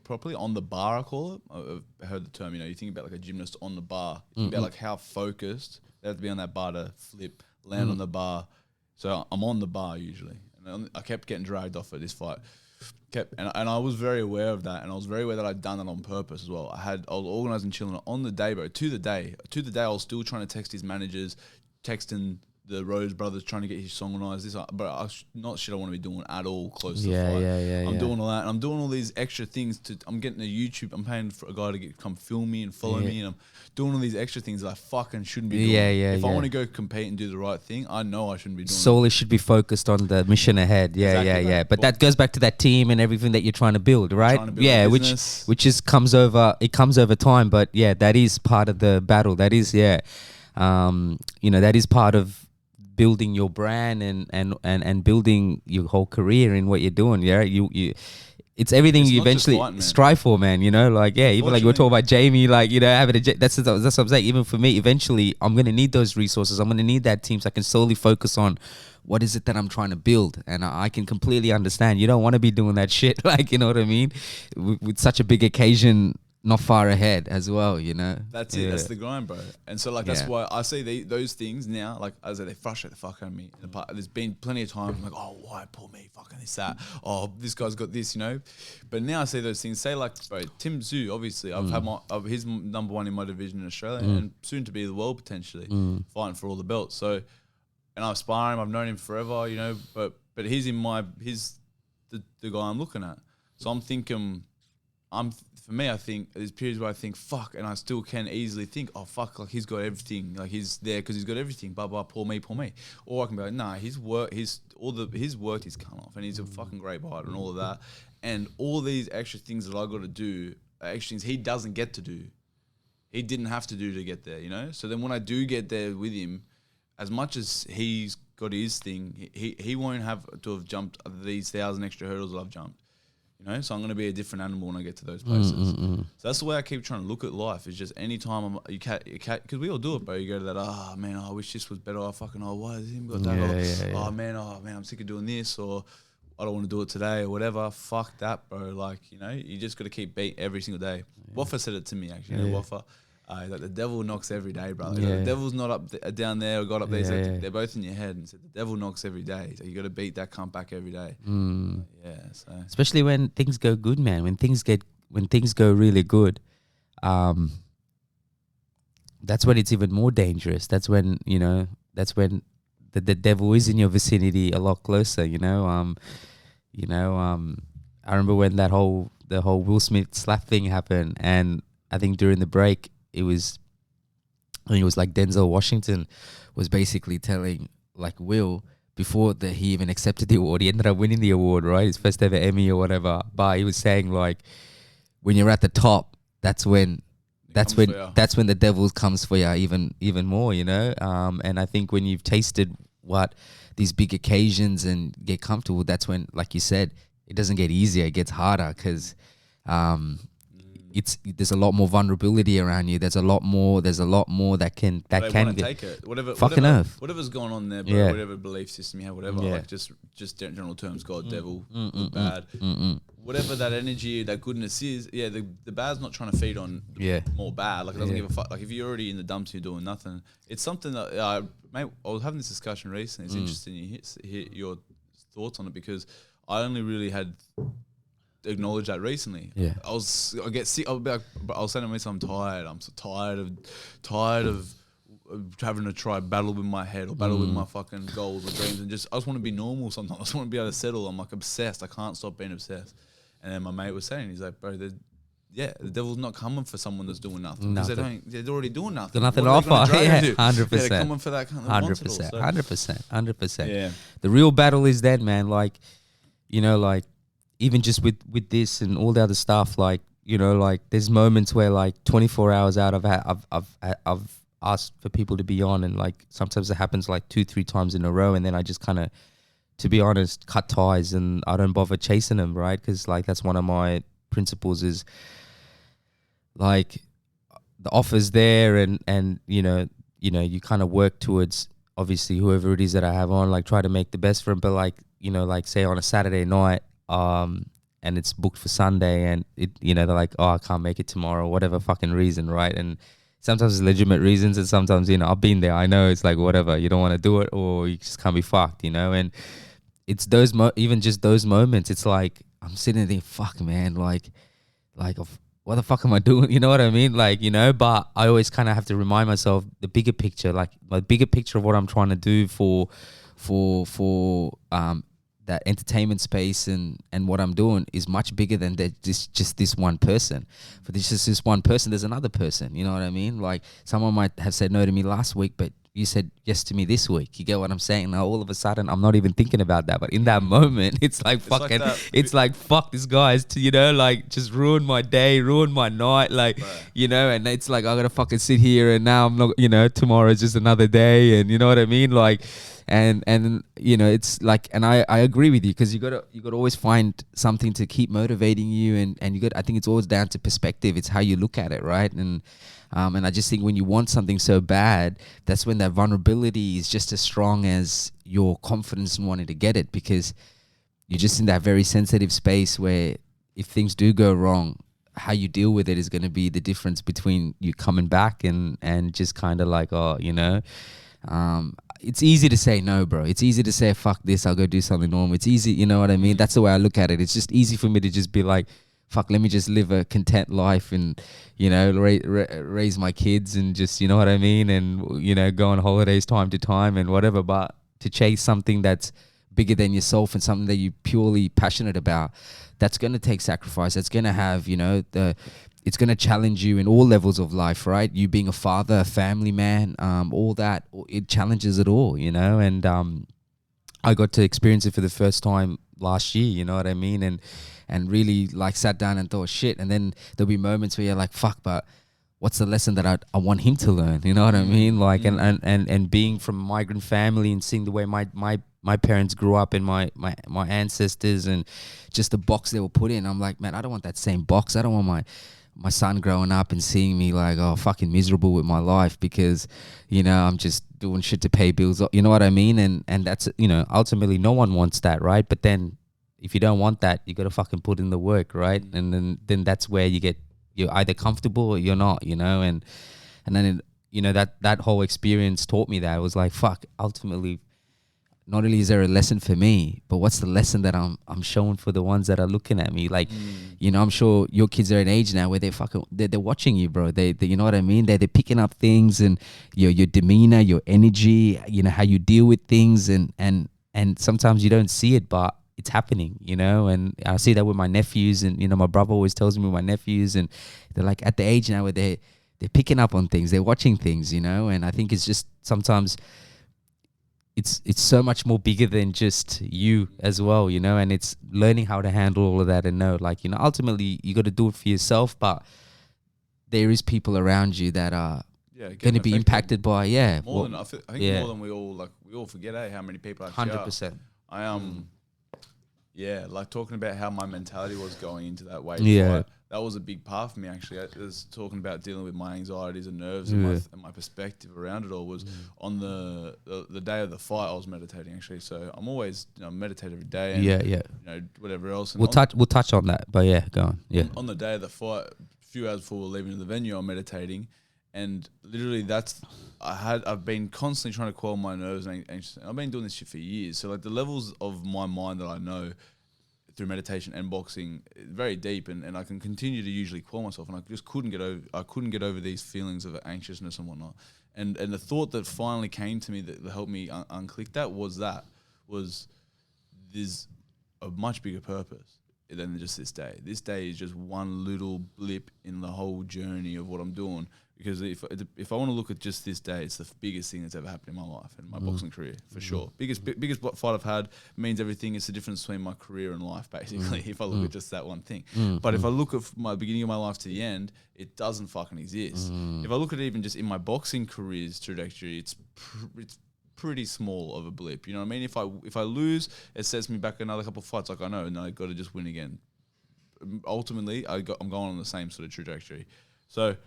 properly, on the bar, I call it. I've heard the term, you know, you think about like a gymnast on the bar. You think about like how focused they have to be on that bar to flip, land on the bar. So I'm on the bar usually. And I kept getting dragged off at this fight. And I was very aware of that, and I was very aware that I'd done that on purpose as well. I was organising chilling on the day, bro. To the day, I was still trying to text his managers, texting the Rose brothers, trying to get his song organised. But not shit I want to be doing at all close to the fight. I'm doing all that, and I'm doing all these extra things. I'm getting a YouTube. I'm paying for a guy to come film me and follow me, and I'm doing all these extra things that I fucking shouldn't be doing. If I want to go compete and do the right thing, I know I shouldn't be doing. Solely should be focused on the mission ahead. But that goes back to that team and everything that you're trying to build, right? Which comes over time. But yeah, that is part of the battle. That is that is part of building your brand and building your whole career in what you're doing. It's everything you eventually strive for, man. You know, like even like we're talking about Jamie, like, you know, having that's what I'm saying. Even for me, eventually I'm gonna need those resources. I'm gonna need that team so I can solely focus on what is it that I'm trying to build. And I can completely understand. You don't want to be doing that shit, like, you know what I mean, with such a big occasion not far ahead as well, you know. That's it. That's the grind, bro. And so, like, that's why I see those things now. Like, as they frustrate the fuck out of me. There's been plenty of times I'm like, oh, why poor me, fucking this, that. Oh, this guy's got this, you know. But now I see those things. Say, like, bro, Tim Tszyu, obviously, I've had he's number one in my division in Australia, and soon to be the world potentially, fighting for all the belts. So, and I aspire him. I've known him forever, you know. But he's the guy I'm looking at. So I'm thinking, for me, I think there's periods where I think, fuck, and I still can easily think, oh, fuck, like, he's got everything. Like, he's there because he's got everything. Blah, blah, poor me. Or I can be like, nah, his work is come off, and he's a fucking great fighter and all of that. And all these extra things that I got to do are extra things he doesn't get to do. He didn't have to do to get there, you know? So then when I do get there with him, as much as he's got his thing, he won't have to have jumped these 1,000 extra hurdles that I've jumped. You know, so I'm going to be a different animal when I get to those places. So that's the way I keep trying to look at life. Is just any time because we all do it, bro. You go to that, oh man, I wish this was better. Oh fucking, oh why has him got that? Oh man, I'm sick of doing this, or I don't want to do it today, or whatever. Fuck that, bro. Like, you know, you just got to keep beat every single day. Waffa said it to me actually. You know, Waffa. Like, the devil knocks every day, brother. The devil's not down there or got up there. They're both in your head. And said the devil knocks every day. So you got to beat that cunt back every day. So especially when things go good, man. When things go really good, that's when it's even more dangerous. That's when, you know, the devil is in your vicinity a lot closer. You know, I remember when the whole Will Smith slap thing happened, and I think during the break, it was like Denzel Washington was basically telling, like, Will, before that he even accepted the award, he ended up winning the award, right? His first ever Emmy or whatever. But he was saying, like, when you're at the top, that's when the devil comes for you even more, you know. And I think when you've tasted what these big occasions and get comfortable, that's when, like you said, it doesn't get easier, it gets harder, because there's a lot more vulnerability around you. There's a lot more that can take it. Whatever's going on there, bro. Whatever belief system you have, whatever. Like just general terms, God, devil, good, bad. Whatever that energy, that goodness is, the bad's not trying to feed on more bad. Like, it doesn't give a fuck. Like, if you're already in the dumps, you're doing nothing. It's something that mate, I was having this discussion recently. It's interesting to hear your thoughts on it, because I only really had acknowledge that recently. I get sick. I'll be like, I'll say to myself, I'm tired. I'm so tired of having to try battle with my head or battle with my fucking goals or dreams, and I just want to be normal sometimes. I just want to be able to settle. I'm like obsessed. I can't stop being obsessed. And then my mate was saying, he's like, bro, the devil's not coming for someone that's doing nothing. Because they're already doing nothing. Nothing to offer. 100%. They're coming for that kind of 100%. Yeah. The real battle is then, man. Like, you know, like, even just with this and all the other stuff, like, you know, like, there's moments where, like, 24 hours out I've asked for people to be on, and, like, sometimes it happens like 2-3 times in a row, and then I just kind of, to be honest, cut ties, and I don't bother chasing them, right? Because, like, that's one of my principles is, like, the offer's there, and you know, you know, you kind of work towards obviously whoever it is that I have on, like try to make the best for him. But like, you know, like say on a Saturday night, and it's booked for Sunday, and it, you know, they're like, oh, I can't make it tomorrow, whatever fucking reason, right? And sometimes it's legitimate reasons, and sometimes, you know, I've been there. I know it's like whatever, you don't want to do it, or you just can't be fucked, you know. And it's those even just those moments. It's like I'm sitting there, fuck, man, like what the fuck am I doing? You know what I mean? Like, you know. But I always kind of have to remind myself the bigger picture, like my bigger picture of what I'm trying to do for that entertainment space, and what I'm doing is much bigger than that just this one person. For this one person, there's another person. You know what I mean? Like someone might have said no to me last week, but you said yes to me this week. You get what I'm saying? Now all of a sudden I'm not even thinking about that, but in that moment it's like fucking, it's like fuck, this guy's you know, like just ruined my day, ruined my night, like you know. And it's like I gotta fucking sit here, and now I'm not, you know, tomorrow's just another day, and you know what I mean, like. And you know, it's like, and I agree with you, because you gotta always find something to keep motivating you, and I think it's always down to perspective. It's how you look at it, right? And I just think when you want something so bad, that's when that vulnerability is just as strong as your confidence in wanting to get it, because you're just in that very sensitive space where if things do go wrong, how you deal with it is going to be the difference between you coming back and just kind of like, oh, you know. It's easy to say no, bro. It's easy to say, fuck this, I'll go do something normal. It's easy, you know what I mean? That's the way I look at it. It's just easy for me to just be like, fuck, let me just live a content life, and, you know, raise my kids, and just, you know what I mean? And, you know, go on holidays time to time and whatever. But to chase something that's bigger than yourself and something that you're purely passionate about, that's going to take sacrifice. That's going to have, you know, it's going to challenge you in all levels of life, right? You being a father, a family man, all that, it challenges it all, you know? And I got to experience it for the first time last year, you know what I mean? And really like sat down and thought, shit. And then there'll be moments where you're like, fuck, but what's the lesson that I want him to learn? You know what I mean? Like, and being from a migrant family and seeing the way my parents grew up, and my ancestors, and just the box they were put in. I'm like, man, I don't want that same box. I don't want my son growing up and seeing me like, oh, fucking miserable with my life because, you know, I'm just doing shit to pay bills. You know what I mean? And that's, you know, ultimately no one wants that, right? But then if you don't want that, you got to fucking put in the work, right? And then that's where you're either comfortable or you're not, you know? And then, you know, that whole experience taught me that. It was like, fuck, ultimately, not only is there a lesson for me, but what's the lesson that I'm showing for the ones that are looking at me? Like, you know, I'm sure your kids are at an age now where they're watching you, bro. They you know what I mean? They're picking up things, and your demeanor, your energy, you know, how you deal with things, and sometimes you don't see it, but it's happening, you know. And I see that with my nephews, and, you know, my brother always tells me with my nephews, and they're like at the age now where they're picking up on things, they're watching things, you know. And I think it's just sometimes it's so much more bigger than just you as well, you know. And it's learning how to handle all of that, and know, like, you know, ultimately you got to do it for yourself, but there is people around you that are going to be impacted by more than I think more than we all forget, how many people actually 100%. Like talking about how my mentality was going into that weight fight, that was a big part for me, actually. I was talking about dealing with my anxieties and nerves, and my perspective around it all was on the day of the fight. I was meditating, actually. So I'm always, you know, meditate every day. And, you know, whatever else. And we'll touch on that, but go on. Yeah. On the day of the fight, a few hours before leaving the venue, I'm meditating, and literally I've been constantly trying to quell my nerves and anxious. I've been doing this shit for years. So like the levels of my mind that I know through meditation and boxing, very deep, and I can continue to usually quell myself, and I just couldn't get over these feelings of anxiousness and whatnot. And the thought that finally came to me that helped me unclick that was there's a much bigger purpose than just this day. This day is just one little blip in the whole journey of what I'm doing. Because if I want to look at just this day, it's the biggest thing that's ever happened in my life and my boxing career, for sure. Biggest fight I've had, means everything. It's the difference between my career and life, basically, if I look at just that one thing. But if I look at my beginning of my life to the end, it doesn't fucking exist. If I look at it even just in my boxing career's trajectory, it's pretty small of a blip. You know what I mean? If I lose, it sets me back another couple of fights. Like, I know, and I got to just win again. Ultimately, I'm going on the same sort of trajectory. So,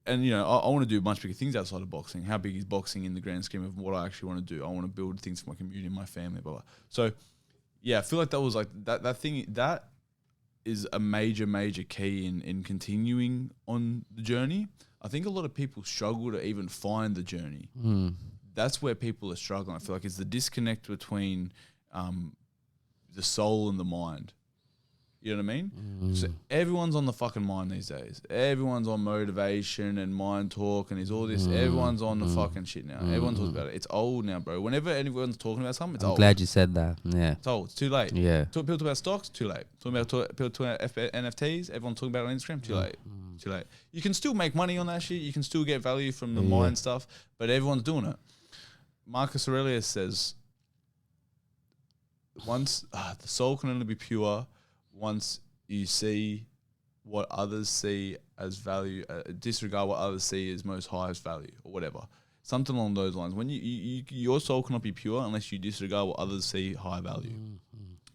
and you know, I want to do much bigger things outside of boxing. How big is boxing in the grand scheme of what I actually want to do? I want to build things for my community, my family, blah, blah. So, yeah, I feel like that was like that thing that is a major key in continuing on the journey. I think a lot of people struggle to even find the journey. That's where people are struggling. I feel like it's the disconnect between the soul and the mind. You know what I mean? So everyone's on the fucking mind these days. Everyone's on motivation and mind talk and all this. Everyone's on the fucking shit now. Everyone talks about it. It's old now, bro. Whenever anyone's talking about something, it's old. I'm glad you said that. Yeah. It's old. It's too late. Yeah. People talk about stocks, too late. People talking about NFTs, everyone talking about it on Instagram, too late. Too late. You can still make money on that shit. You can still get value from the mind stuff, but everyone's doing it. Marcus Aurelius says, once the soul can only be pure once you see what others see as value, disregard what others see as most highest value or whatever. Something along those lines. When your soul cannot be pure unless you disregard what others see high value.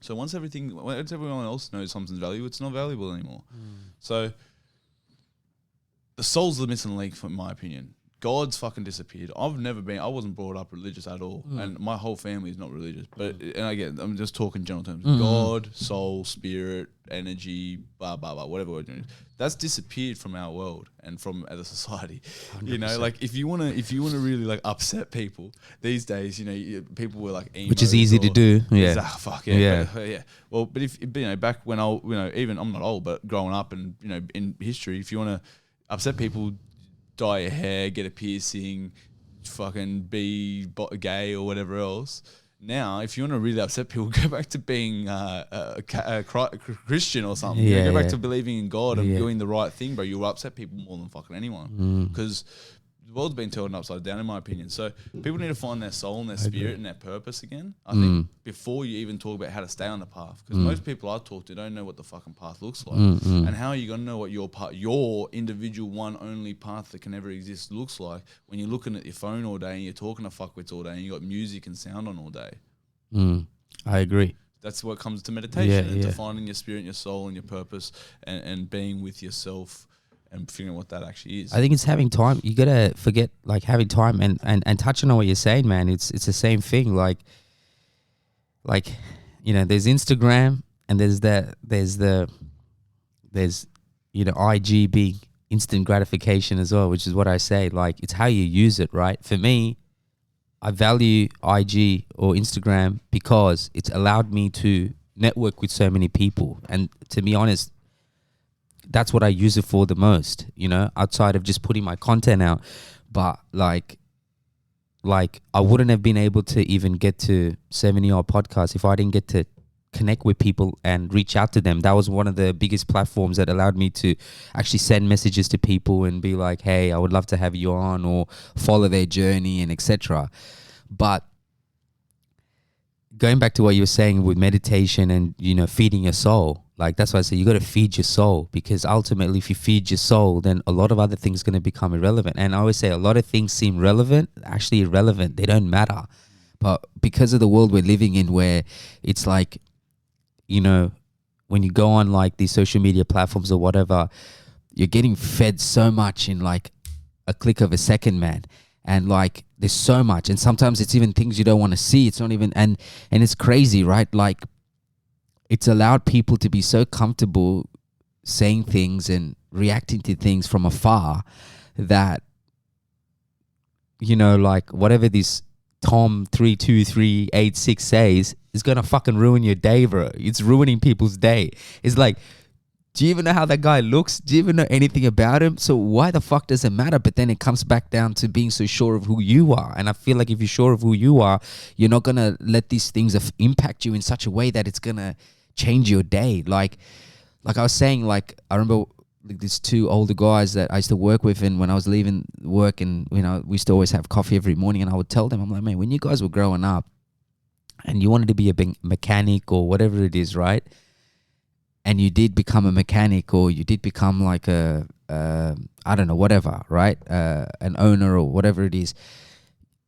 So once everyone else knows something's value, it's not valuable anymore. So the soul's the missing link, in my opinion. God's fucking disappeared. I wasn't brought up religious at all. And my whole family is not religious. But, and again, I'm just talking general terms. God, soul, spirit, energy, blah, blah, blah, whatever we're doing. That's disappeared from our world and from the society. 100%. You know, like if you want to really like upset people these days, you know, people were like emo, which is easy to do. Yeah. Fuck yeah. Yeah. But, yeah. Well, but if, you know, back when even I'm not old, but growing up and, you know, in history, if you want to upset people, dye your hair, get a piercing, fucking be gay or whatever else. Now, if you want to really upset people, go back to being a Christian or something. Yeah, go back to believing in God and doing the right thing, bro. You'll upset people more than fucking anyone. Because the world's been turned upside down, in my opinion. So people need to find their soul and their spirit and their purpose again, I think, before you even talk about how to stay on the path. Because most people I talk to don't know what the fucking path looks like. And how are you going to know what your individual one only path that can ever exist looks like when you're looking at your phone all day and you're talking to fuckwits all day and you got music and sound on all day? I agree. That's what comes to meditation and to finding your spirit and your soul and your purpose and being with yourself and figuring out what that actually is. I think it's having time. You gotta forget like having time and touching on what you're saying, man. It's the same thing. Like you know, there's Instagram and there's you know, IG being instant gratification as well, which is what I say. Like it's how you use it, right? For me, I value IG or Instagram because it's allowed me to network with so many people. And to be honest, that's what I use it for the most, you know, outside of just putting my content out. But like I wouldn't have been able to even get to 70 odd podcasts if I didn't get to connect with people and reach out to them. That was one of the biggest platforms that allowed me to actually send messages to people and be like, hey, I would love to have you on, or follow their journey and etc. But going back to what you were saying with meditation and, you know, feeding your soul, like that's why I say you got to feed your soul, because ultimately if you feed your soul, then a lot of other things are going to become irrelevant. And I always say a lot of things seem relevant, actually irrelevant. They don't matter. But because of the world we're living in, where it's like, you know, when you go on like these social media platforms or whatever, you're getting fed so much in like a click of a second, man. And like there's so much, and sometimes it's even things you don't want to see. It's not even, and it's crazy, right? Like it's allowed people to be so comfortable saying things and reacting to things from afar that, you know, like whatever this Tom 32386 says is gonna fucking ruin your day, bro. It's ruining people's day. It's like, do you even know how that guy looks? Do you even know anything about him? So why the fuck does it matter? But then it comes back down to being so sure of who you are. And I feel like if you're sure of who you are, you're not going to let these things impact you in such a way that it's going to change your day. Like I was saying, like, I remember like these two older guys that I used to work with, and when I was leaving work, and, you know, we used to always have coffee every morning, and I would tell them, I'm like, man, when you guys were growing up and you wanted to be a mechanic or whatever it is, right? And you did become a mechanic, or you did become like I don't know, whatever, right? An owner or whatever it is.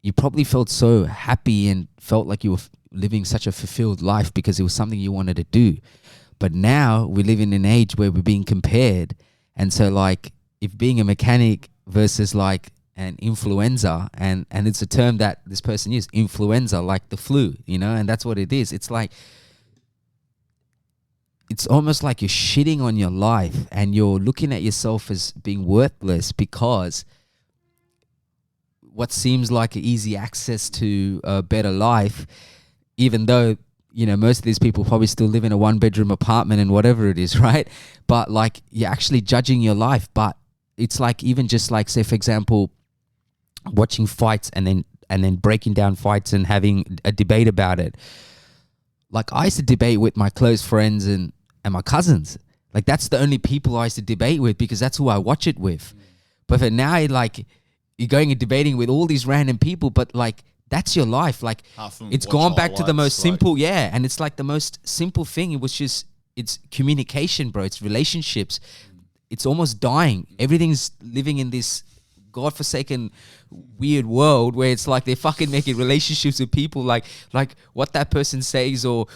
You probably felt so happy and felt like you were living such a fulfilled life because it was something you wanted to do. But now we live in an age where we're being compared. And so like if being a mechanic versus like an influenza, and it's a term that this person used, influenza, like the flu, you know, and that's what it is. It's like, it's almost like you're shitting on your life and you're looking at yourself as being worthless because what seems like easy access to a better life, even though, you know, most of these people probably still live in a 1-bedroom apartment and whatever it is, right? But like, you're actually judging your life. But it's like, even just like, say for example, watching fights and then breaking down fights and having a debate about it. Like, I used to debate with my close friends and my cousins. Like, that's the only people I used to debate with because that's who I watch it with. But for now, like, you're going and debating with all these random people, but like, that's your life. Like, it's gone back to the most simple, and it's like the most simple thing. It was just, it's communication, bro. It's relationships. It's almost dying. Everything's living in this godforsaken weird world where it's like they're fucking making relationships with people like what that person says or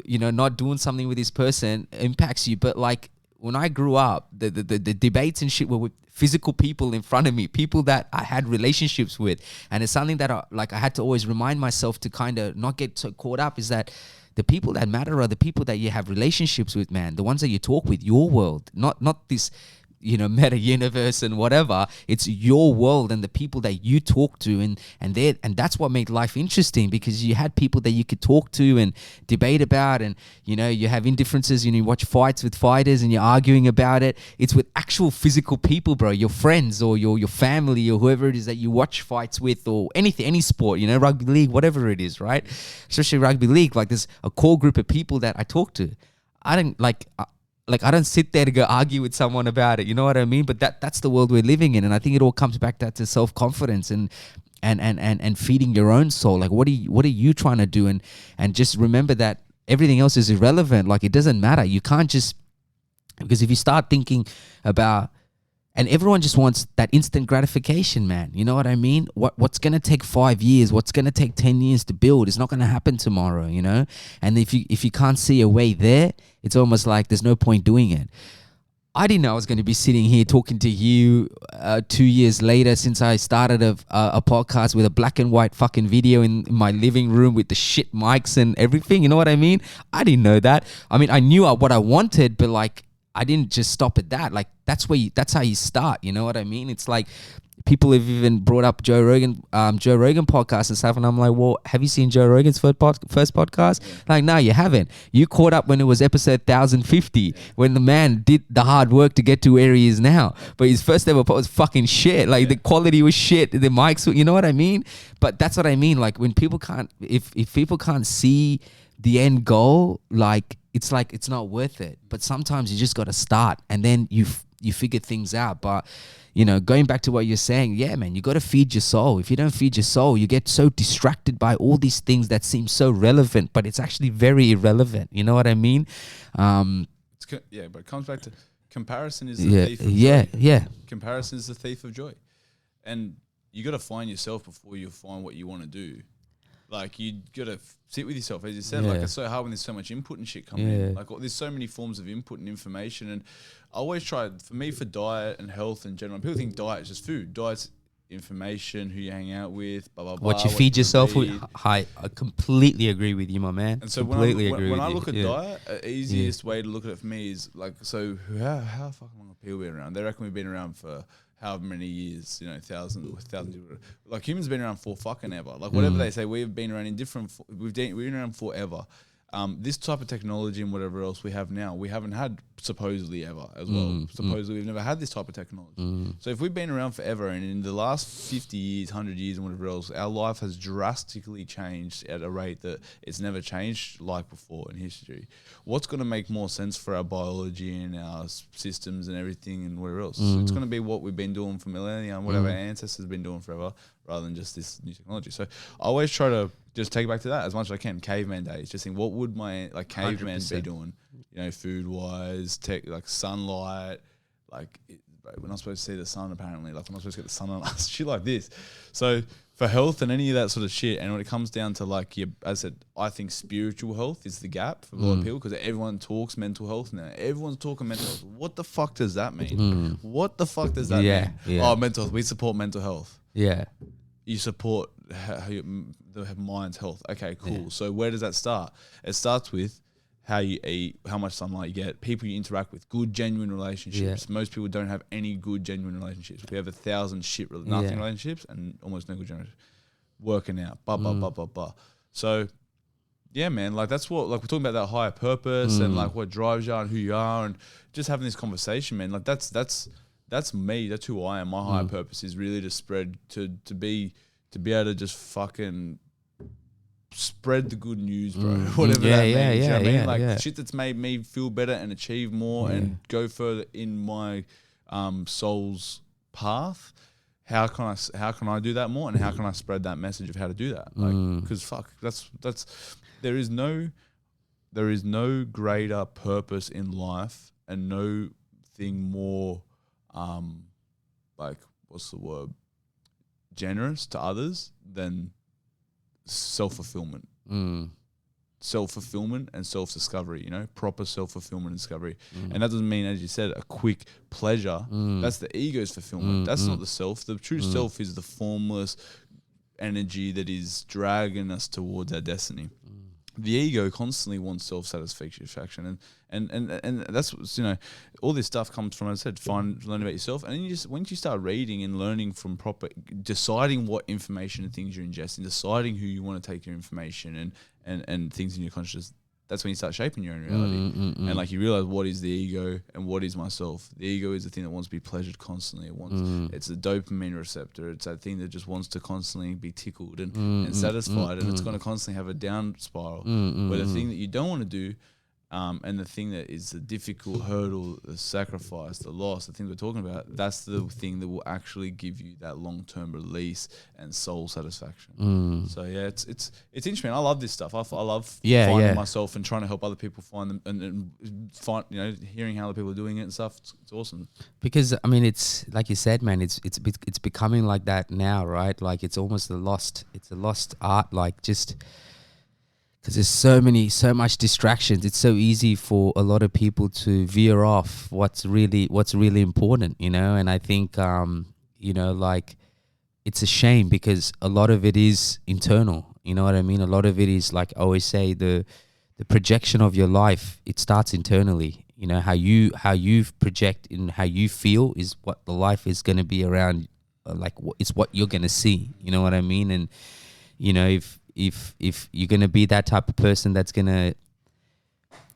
you know, not doing something with this person impacts you. But like, when I grew up, the debates and shit were with physical people in front of me, people that I had relationships with. And it's something that I had to always remind myself to kind of not get so caught up, is that the people that matter are the people that you have relationships with, man. The ones that you talk with, your world, not this, you know, meta universe and whatever. It's your world and the people that you talk to, and that's what made life interesting, because you had people that you could talk to and debate about, and you know, you have indifferences, you watch fights with fighters and you're arguing about it. It's with actual physical people, bro, your friends or your family or whoever it is that you watch fights with, or anything, any sport, you know, rugby league, whatever it is, right? Especially rugby league, like, there's a core group of people that I talk to. I don't I don't sit there to go argue with someone about it. You know what I mean? But that's the world we're living in. And I think it all comes back to self-confidence and feeding your own soul. Like, what are you trying to do? And just remember that everything else is irrelevant. Like, it doesn't matter. You can't just, because if you start thinking about, and everyone just wants that instant gratification, man. You know what I mean? What's going to take 5 years, what's going to take 10 years to build is not going to happen tomorrow, you know? And if you can't see a way there, it's almost like there's no point doing it. I didn't know I was going to be sitting here talking to you 2 years later, since I started a podcast with a black and white fucking video in my living room with the shit mics and everything. You know what I mean? I didn't know that. I mean, I knew what I wanted, but like, I didn't just stop at that. Like, that's how you start. You know what I mean? It's like, people have even brought up Joe Rogan podcast and stuff, and I'm like, well, have you seen Joe Rogan's first podcast? Yeah. Like, no, you haven't. You caught up when it was episode 1050, when the man did the hard work to get to where he is now. But his first ever pod was fucking shit. Like, the quality was shit. The mics, you know what I mean? But that's what I mean. Like, when people can't, if people can't see the end goal, like, it's like, it's not worth it. But sometimes you just got to start, and then you figure things out. But, you know, going back to what you're saying, yeah, man, you got to feed your soul. If you don't feed your soul, you get so distracted by all these things that seem so relevant, but it's actually very irrelevant. You know what I mean? But it comes back to comparison is the thief of joy. Yeah. Comparison is the thief of joy. And you got to find yourself before you find what you want to do. Like, you got to sit with yourself, as you said. Like, it's so hard when there's so much input and shit coming in. Like, there's so many forms of input and information. And I always try, for diet and health in general, people think diet is just food. Diet's information, who you hang out with, blah, blah, blah. What you feed yourself with. I completely agree with you, my man. And so when I look at diet, the easiest way to look at it for me is, like, so how fucking long have people been around? They reckon we've been around for however many years, you know, thousands. Like, humans have been around for fucking ever. Like, whatever they say, we've been around we've been around forever. This type of technology and whatever else we have now, we haven't had supposedly ever as well. Supposedly we've never had this type of technology. So if we've been around forever, and in the last 50 years, 100 years and whatever else, our life has drastically changed at a rate that it's never changed like before in history. What's going to make more sense for our biology and our systems and everything and whatever else? It's going to be what we've been doing for millennia and what our ancestors have been doing forever, rather than just this new technology. So I always try to just take it back to that as much as I can. Caveman days, just think, what would my caveman 100%. Be doing? You know, food wise, like sunlight, like we're not supposed to see the sun apparently. Like, we're not supposed to get the sun on us, shit like this. So for health and any of that sort of shit. And when it comes down to like your, as I said, I think spiritual health is the gap for a lot of people, because everyone talks mental health now. Everyone's talking mental health. What the fuck does that mean? What the fuck does that mean? Yeah. Oh, mental health. We support mental health. Yeah. You support the mind's health. Okay, cool. Yeah. So where does that start? It starts with how you eat, how much sunlight you get, people you interact with, good, genuine relationships. Yeah. Most people don't have any good, genuine relationships. We have 1,000 shit, nothing relationships, and almost no good relationships. Working out, blah. So, yeah, man, like that's what, like we're talking about that higher purpose and like what drives you and who you are, and just having this conversation, man. Like that's me. That's who I am. My higher purpose is really to spread, to be able to just fucking spread the good news, bro. Whatever that means. You know what I mean? Like shit that's made me feel better and achieve more and go further in my soul's path. How can I do that more, and how can I spread that message of how to do that? Like, because fuck, that's there is no greater purpose in life, and no thing more like, what's the word, generous to others than self-fulfillment. Self-fulfillment and self-discovery, you know, proper self-fulfillment and discovery. And that doesn't mean, as you said, a quick pleasure. That's the ego's fulfillment. That's not the self. The true self is the formless energy that is dragging us towards our destiny. The ego constantly wants self-satisfaction, and that's what, you know, all this stuff comes from, as I said, learn about yourself, and then you just, once you start reading and learning from deciding what information and things you're ingesting, deciding who you want to take your information and things in your consciousness, that's when you start shaping your own reality. And like you realize what is the ego and what is myself. The ego is the thing that wants to be pleasured constantly. It wants it's a dopamine receptor. It's that thing that just wants to constantly be tickled and satisfied, and it's going to constantly have a down spiral. Where the thing that you don't want to do, and the thing that is the difficult hurdle, the sacrifice, the loss, the things we're talking about, that's the thing that will actually give you that long-term release and soul satisfaction. So yeah, it's interesting. I love this stuff. I love finding myself and trying to help other people find them, and find, you know, hearing how other people are doing it and stuff. It's awesome. Because I mean, it's like you said, man. It's becoming like that now, right? Like it's almost a lost art. Like just. Because there's so much distractions. It's so easy for a lot of people to veer off what's really important, you know. And I think, you know, like it's a shame, because a lot of it is internal. You know what I mean? A lot of it is, like I always say, the projection of your life. It starts internally. You know, how you project and how you feel is what the life is going to be around. Like it's what you're going to see. You know what I mean? And you know, if you're going to be that type of person that's going to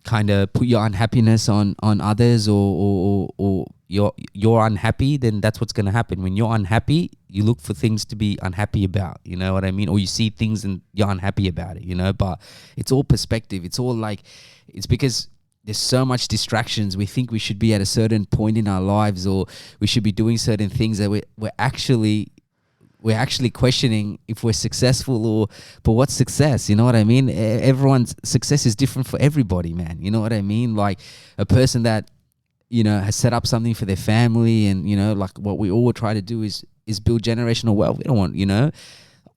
kind of put your unhappiness on others, or you're unhappy, then that's what's going to happen. When you're unhappy, you look for things to be unhappy about, you know what I mean? Or you see things and you're unhappy about it, you know? But it's all perspective. It's all like, it's because there's so much distractions. We think we should be at a certain point in our lives, or we should be doing certain things that we're actually questioning if we're successful, but what's success? You know what I mean? Everyone's success is different for everybody, man. You know what I mean? Like a person that, you know, has set up something for their family, and, you know, like what we all try to do is build generational wealth. We don't want, you know,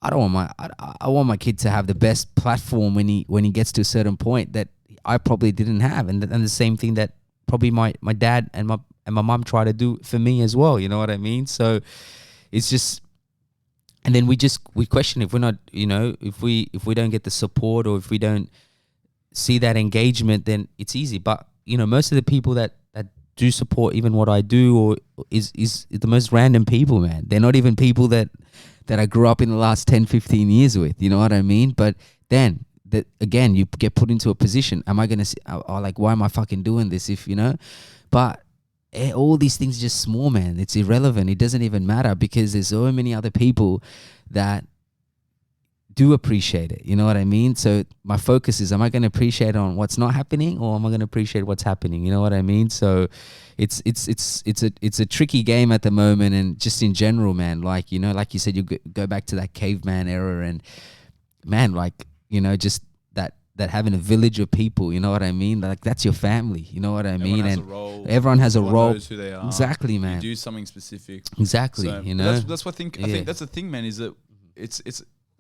I want my kid to have the best platform when he gets to a certain point that I probably didn't have. And the same thing that probably my dad and my mom try to do for me as well. You know what I mean? So it's just, and then we question if we're not, you know, if we don't get the support, or if we don't see that engagement, then it's easy. But, you know, most of the people that do support even what I do, or is the most random people, man. They're not even people that I grew up in the last 10, 15 years with, you know what I mean? But then, again, you get put into a position. Am I going to, like, why am I fucking doing this if, you know? But all these things are just small, man. It's irrelevant. It doesn't even matter, because there's so many other people that do appreciate it. You know what I mean? So my focus is, am I going to appreciate on what's not happening, or am I going to appreciate what's happening? You know what I mean? So it's a tricky game at the moment, and just in general, man. Like, you know, like you said, you go back to that caveman era, and man, like, you know, just that having a village of people, you know what I mean? Like, that's your family, you know what I mean? And everyone has a role. Knows who they are. Exactly, man. You do something specific. Exactly, so, you know. That's what I think. I think that's the thing, man. Is that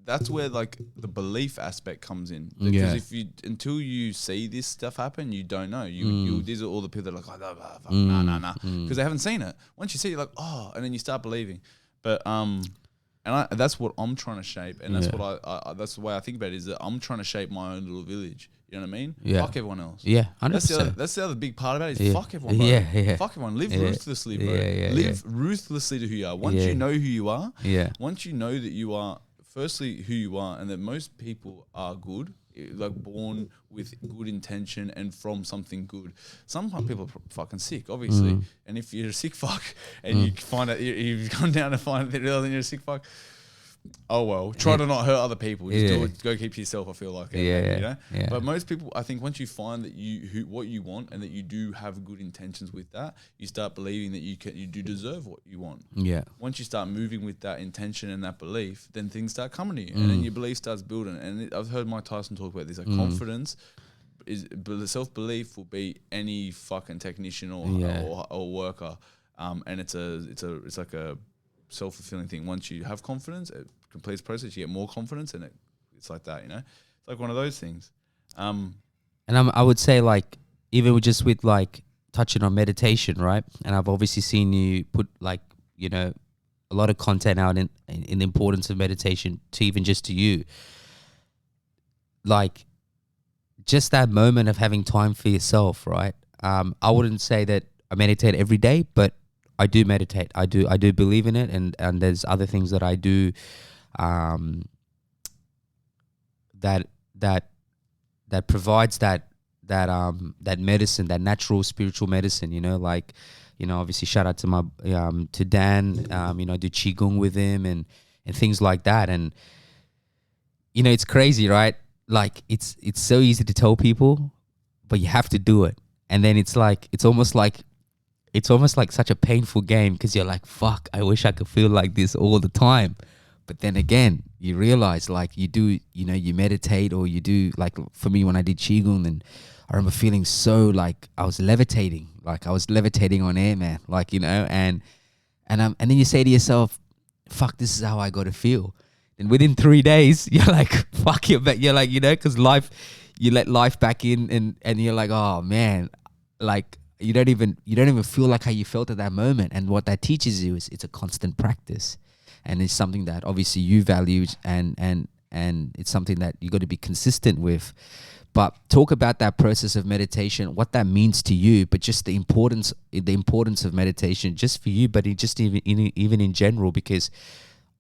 that's where like the belief aspect comes in. Because until you see this stuff happen, you don't know. These are all the people that are like, nah, because they haven't seen it. Once you see it, you're like, oh, and then you start believing. But that's what I'm trying to shape, and that's what I that's the way I think about it, is that I'm trying to shape my own little village. You know what I mean? Yeah. Fuck everyone else. Yeah, 100%. That's the other big part about it, is fuck everyone, bro. Fuck everyone. Live ruthlessly, bro. Live ruthlessly to who you are. Once you know who you are, once you know that you are, firstly, who you are, and that most people are good, like born with good intention and from something good. Sometimes people are fucking sick, obviously. And if you're a sick fuck and you find out, you've gone down to find that you're a sick fuck, oh well, try to not hurt other people. Just do it, go keep to yourself, I feel like. You know? But most people, I think once you find that what you want, and that you do have good intentions with that, you start believing that you do deserve what you want. Yeah. Once you start moving with that intention and that belief, then things start coming to you, and then your belief starts building. And I've heard Mike Tyson talk about this, like confidence is, self-belief will beat any fucking technician or worker. And it's like a self-fulfilling thing. Once you have confidence, it completes the process, you get more confidence, and it's like that, you know? It's like one of those things. And I would say, like, even with like touching on meditation, right? And I've obviously seen you put, like, you know, a lot of content out in the importance of meditation to even just to you. Like, just that moment of having time for yourself, right? I wouldn't say that I meditate every day, but I do meditate. I do believe in it, and there's other things that I do that provides that medicine, that natural spiritual medicine, you know, like, you know, obviously shout out to my to Dan, you know, I do qigong with him and things like that. And you know, it's crazy, right? Like, it's so easy to tell people, but you have to do it. And then it's almost like such a painful game, because you're like, fuck, I wish I could feel like this all the time. But then again, you realize, like, you do, you know, you meditate, or you do, like, for me, when I did qigong, and I remember feeling so, like, I was levitating on air, man, like, you know, and then you say to yourself, fuck, this is how I got to feel. And within 3 days, you're like, fuck, you're like, you know, because you let life back in, and you're like, oh man, like, you don't even feel like how you felt at that moment. And what that teaches you is it's a constant practice, and it's something that obviously you value, and it's something that you got to be consistent with. But talk about that process of meditation, what that means to you, but just the importance of meditation, just for you, but just even in general, because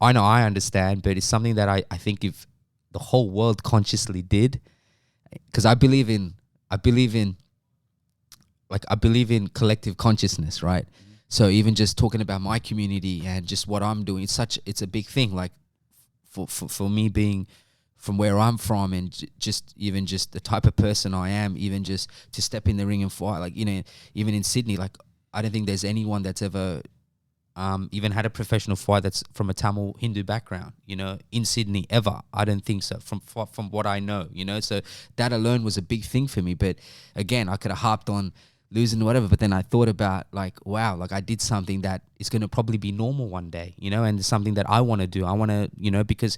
I know I understand, but it's something that I think if the whole world consciously did, because I believe in collective consciousness, right? So even just talking about my community and just what I'm doing, it's a big thing. Like for me, being from where I'm from, and just the type of person I am, even just to step in the ring and fight, like, you know, even in Sydney, like, I don't think there's anyone that's ever even had a professional fight that's from a Tamil Hindu background, you know, in Sydney ever. I don't think so, from what I know, you know. So that alone was a big thing for me. But again, I could have harped on losing whatever, but then I thought about, like, wow, like, I did something that is going to probably be normal one day, you know, and it's something that I want to do. I want to, you know, because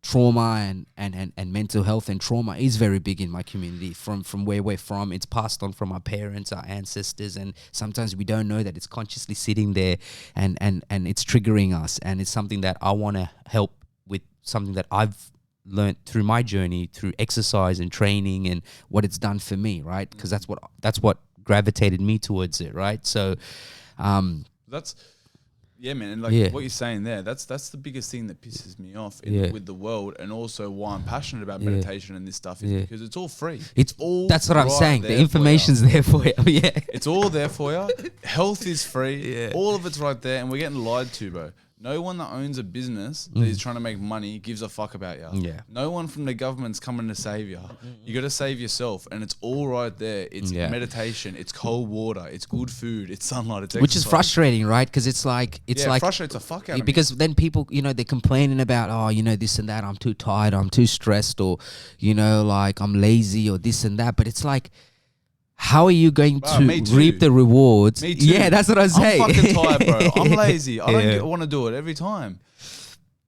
trauma and mental health and trauma is very big in my community. From where we're from, it's passed on from our parents, our ancestors, and sometimes we don't know that it's consciously sitting there and it's triggering us. And it's something that I want to help with, something that I've learned through my journey, through exercise and training, and what it's done for me, right? Because that's what gravitated me towards it, right? So that's, yeah, man, and like what you're saying there, that's the biggest thing that pisses me off with the world, and also why I'm passionate about meditation and this stuff is because it's all free. It's all, that's what I'm saying. The information's there for you. Yeah, it's all there for you. Health is free. Yeah. All of it's right there, and we're getting lied to, bro. No one that owns a business that is trying to make money gives a fuck about you. Yeah. No one from the government's coming to save you. You got to save yourself, and it's all right there. It's meditation, it's cold water, it's good food, it's sunlight, it's exercise. Which is frustrating, right? Because it's like frustrates the fuck out of me. Because then people, you know, they're complaining about, oh, you know, this and that. I'm too tired. I'm too stressed, or, you know, like, I'm lazy, or this and that. But it's like, how are you going to reap the rewards? Me too. Yeah, that's what I'm saying. I'm fucking tired, bro. I'm lazy. I don't want to do it every time.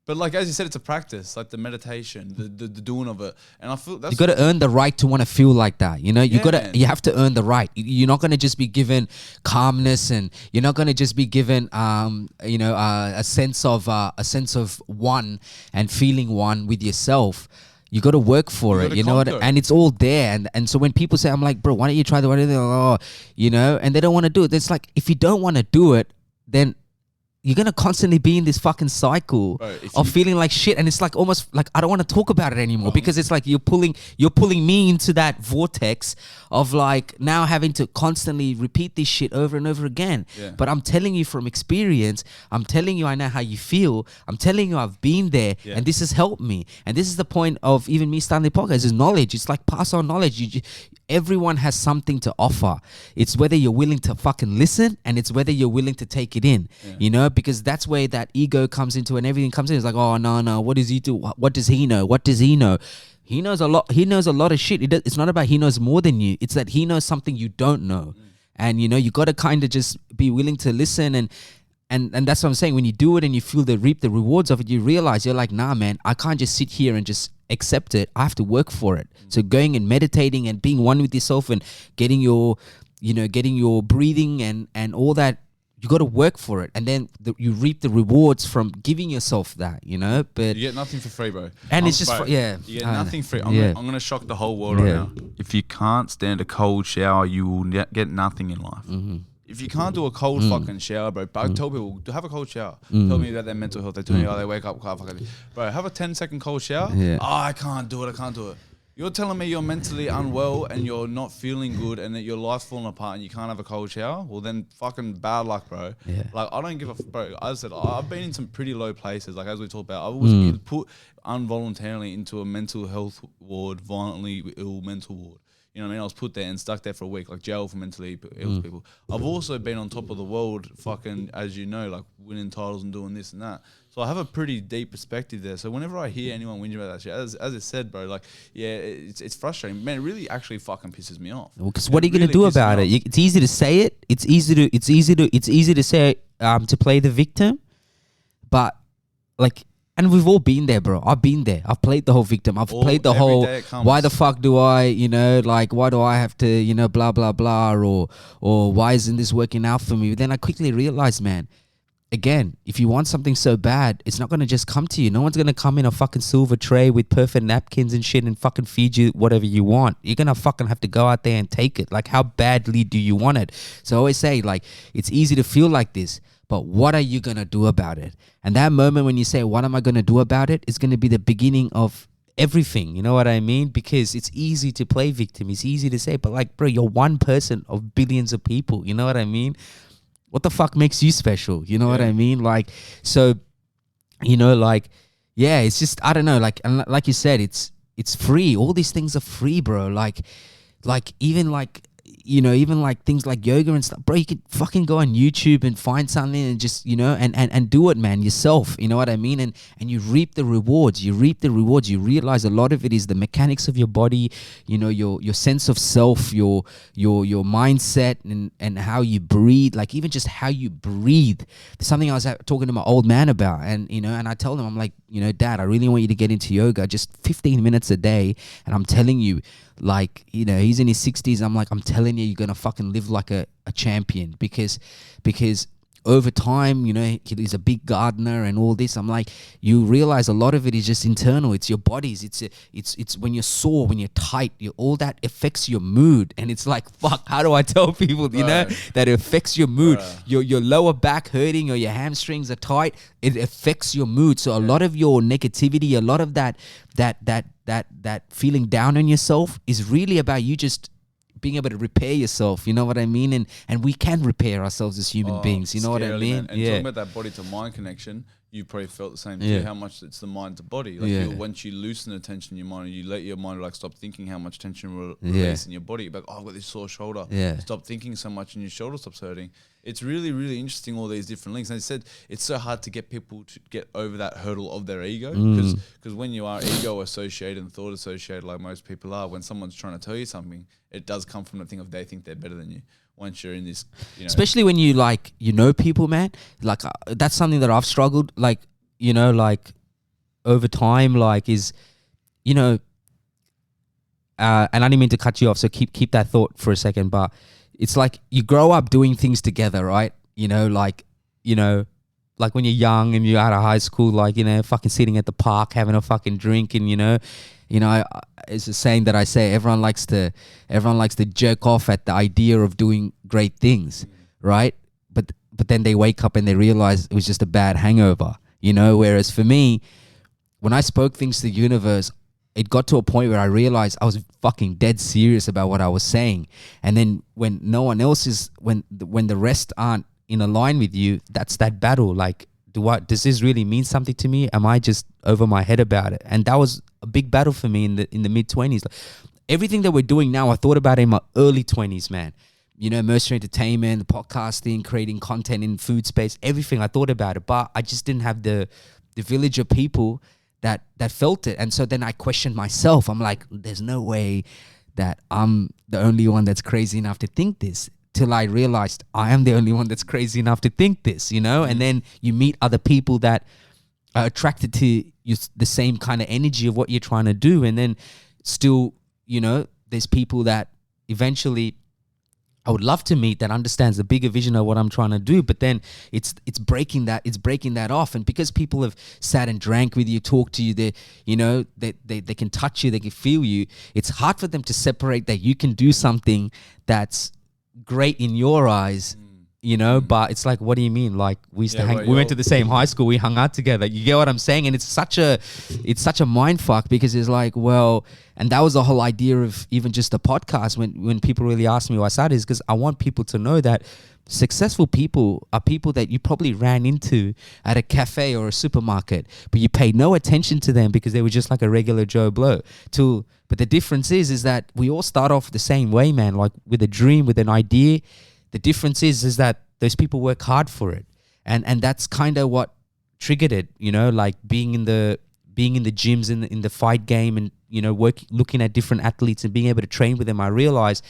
But like as you said, it's a practice, like the meditation, the doing of it, and I feel that's You got to earn the right to want to feel like that. You know, Yeah. you have to earn the right. You're not going to just be given calmness, and you're not going to just be given, a sense of one and feeling one with yourself. You got to work for You it, gotta you know what? conquer it. And it's all there. And so when people say, I'm like, bro, why don't you try the, and they don't want to do it. It's like, if you don't want to do it, then you're going to constantly be in this fucking cycle Bro, if of you- feeling like shit. And it's like almost like, I don't want to talk about it anymore because it's like you're pulling me into that vortex of like now having to constantly repeat this shit over and over again. Yeah. But I'm telling you from experience, I'm telling you I know how you feel. I'm telling you I've been there and this has helped me. And this is the point of even me starting the podcast is knowledge. It's like pass on knowledge. Everyone has something to offer. It's whether you're willing to fucking listen and it's whether you're willing to take it in, because that's where that ego comes into and everything comes in. It's like, oh, no, what does he do? What does he know? What does he know? He knows a lot. He knows a lot of shit. It's not about he knows more than you. It's that he knows something you don't know. And, you got to kind of just be willing to listen and that's what I'm saying. When you do it and you feel reap the rewards of it, you realize you're like, nah, man, I can't just sit here and just accept it. I have to work for it. So going and meditating and being one with yourself and getting your breathing and all that, you got to work for it. And then you reap the rewards from giving yourself that, but You get nothing for free, bro. And it's just bro, yeah. You get I know. nothing free. Yeah. I'm gonna shock the whole world right Yeah. now. If you can't stand a cold shower, you will get nothing in life. If you can't do a cold fucking shower, bro, I tell people to have a cold shower. Tell me about their mental health. They tell me, they wake up, bro, have a 10-second cold shower. Yeah. Oh, I can't do it. You're telling me you're mentally unwell and you're not feeling good and that your life's falling apart and you can't have a cold shower? Well, then fucking bad luck, bro. Yeah. Like, I don't give a... Bro, I said, I've been in some pretty low places. Like, as we talked about, I was been put involuntarily into a mental health ward, violently ill mental ward. You know what I mean? I was put there and stuck there for a week, like jail for mentally ill people. I've also been on top of the world, fucking, as you know, like winning titles and doing this and that. So I have a pretty deep perspective there. So whenever I hear anyone whinge about that shit, as I said, bro, like, yeah, it's frustrating. Man, it really actually fucking pisses me off. Because what are you gonna do about it? It's easy to say it. It's easy to say to play the victim, but like. And we've all been there, bro. I've been there. I've played the whole victim. I've played the whole, why the fuck do I, why do I have to, blah, blah, blah, or why isn't this working out for me? But then I quickly realized, man, again, if you want something so bad, it's not going to just come to you. No one's going to come in a fucking silver tray with perfect napkins and shit and fucking feed you whatever you want. You're going to fucking have to go out there and take it. Like, how badly do you want it? So I always say, like, it's easy to feel like this, but what are you going to do about it? And that moment when you say, what am I going to do about it? Is going to be the beginning of everything. You know what I mean? Because it's easy to play victim. It's easy to say, but like, bro, you're one person of billions of people. You know what I mean? What the fuck makes you special? You know what I mean? Like, so, it's just, I don't know. Like, and like you said, it's free. All these things are free, bro. Like even things like yoga and stuff, bro, you can fucking go on YouTube and find something and just, and do it, man, yourself. You know what I mean? And you reap the rewards. You realize a lot of it is the mechanics of your body, your sense of self, your mindset and how you breathe, like even just how you breathe. There's something I was talking to my old man about, and I told him, I'm like, Dad, I really want you to get into yoga, just 15 minutes a day. And I'm telling you, like, he's in his 60s. I'm like, I'm telling you, you're going to fucking live like a champion because over time, he's a big gardener and all this. I'm like, you realize a lot of it is just internal. It's your bodies. It's when you're sore, when you're tight, all that affects your mood. And it's like, fuck, how do I tell people, that it affects your mood? Your lower back hurting or your hamstrings are tight, it affects your mood. So a lot of your negativity, a lot of that feeling down on yourself is really about you just being able to repair yourself, you know what I mean? And we can repair ourselves as human beings, you know what I mean? Man. And talking about that body to mind connection, you probably felt the same too, how much it's the mind to body. Like once you loosen the tension in your mind and you let your mind like stop thinking how much tension will release in your body, you're like, oh, I've got this sore shoulder. Stop thinking so much and your shoulder stops hurting. It's really, really interesting, all these different links. And I said, it's so hard to get people to get over that hurdle of their ego, because when you are ego associated and thought associated, like most people are, when someone's trying to tell you something, it does come from the thing of they think they're better than you. Once you're in this, especially when you people, man, like that's something that I've struggled, like, over time, like, is, you know, and I didn't mean to cut you off, so keep that thought for a second, but it's like you grow up doing things together, right? You know, like when you're young and you're out of high school, like, you know, fucking sitting at the park having a fucking drink, and it's a saying that I say, everyone likes to jerk off at the idea of doing great things, right? But then they wake up and they realize it was just a bad hangover, you know? Whereas for me, when I spoke things to the universe, it got to a point where I realized I was fucking dead serious about what I was saying. And then when no one else is, when the rest aren't in a line with you, that's that battle. Like, does this really mean something to me? Am I just over my head about it? And that was a big battle for me in the mid-20s. Like, everything that we're doing now, I thought about it in my early 20s, man. You know, Mercenary Entertainment, podcasting, creating content in food space, everything, I thought about it. But I just didn't have the village of people that felt it. And so then I questioned myself. I'm like, there's no way that I'm the only one that's crazy enough to think this. Till I realized I am the only one that's crazy enough to think this, you know? And then you meet other people that are attracted to you, the same kind of energy of what you're trying to do. And then still, you know, there's people that eventually I would love to meet that understands the bigger vision of what I'm trying to do. But then it's breaking that off. And because people have sat and drank with you, talked to you, they can touch you, they can feel you. It's hard for them to separate that you can do something that's great in your eyes, you know, but it's like, what do you mean? Like, we used to hang, we went to the same high school, we hung out together. You get what I'm saying? And it's such a mind fuck, because it's like, well, and that was the whole idea of even just the podcast. When people really ask me why I started, is because I want people to know that successful people are people that you probably ran into at a cafe or a supermarket, but you paid no attention to them because they were just like a regular Joe Blow. But the difference is that we all start off the same way, man, like with a dream, with an idea. The difference is that those people work hard for it. And that's kind of what triggered it, you know, like being in the gyms, in the fight game, and, you know, looking at different athletes and being able to train with them. I realized,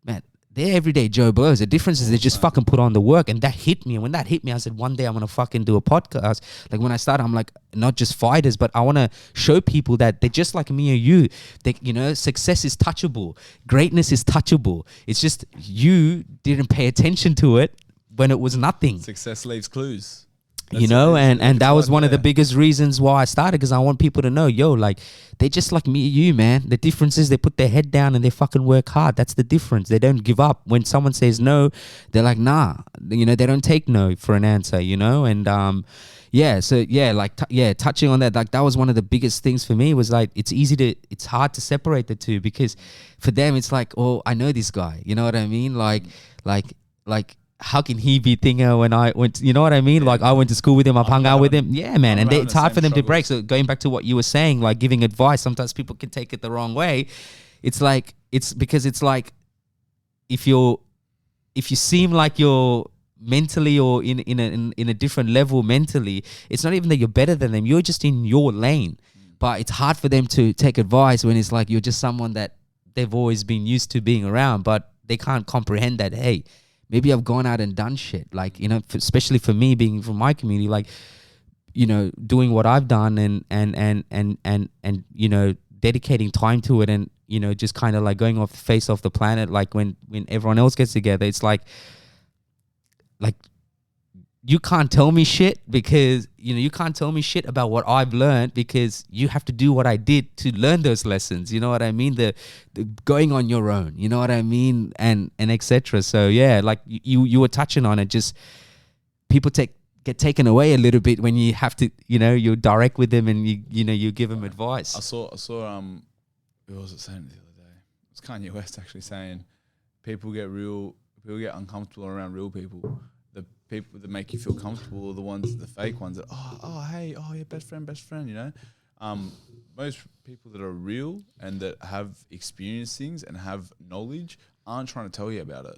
man, they're everyday Joe Blows. The difference is they just fucking put on the work. And that hit me. And when that hit me, I said, one day I'm going to fucking do a podcast. Like, when I started, I'm like, not just fighters, but I want to show people that they're just like me or you. They, you know, success is touchable. Greatness is touchable. It's just you didn't pay attention to it when it was nothing. Success leaves clues. You know, and that was one of the biggest reasons why I started, because I want people to know, yo, like, they're just like me and you, man. The difference is they put their head down and they fucking work hard. That's the difference. They don't give up. When someone says no, they're like, nah. You know, they don't take no for an answer, you know? And touching on that, like, that was one of the biggest things for me, was like, it's hard to separate the two, because for them it's like, oh, I know this guy. You know what I mean? Like how can he be thinking when I went, you know what I mean? Like, I went to school with him, I've hung out with him. Yeah, man. And it's hard for them to break. So going back to what you were saying, like giving advice, sometimes people can take it the wrong way. It's because it's like, if you seem like you're mentally or in a different level mentally, it's not even that you're better than them. You're just in your lane. But it's hard for them to take advice when it's like you're just someone that they've always been used to being around, but they can't comprehend that, hey, maybe I've gone out and done shit. Like, you know, especially for me being from my community, like, you know, doing what I've done and you know, dedicating time to it, and, you know, just kind of like going off the face of the planet. Like when everyone else gets together, it's like you can't tell me shit, because, you know, you can't tell me shit about what I've learned, because you have to do what I did to learn those lessons. You know what I mean? The going on your own, you know what I mean? And etc. So yeah, like you were touching on it, just people get taken away a little bit when you have to, you know, you're direct with them and you give them advice. I saw who was it saying the other day? It's Kanye West actually saying people get uncomfortable around real people. The people that make you feel comfortable are the fake ones that, hey, your best friend, you know? Most people that are real and that have experienced things and have knowledge aren't trying to tell you about it.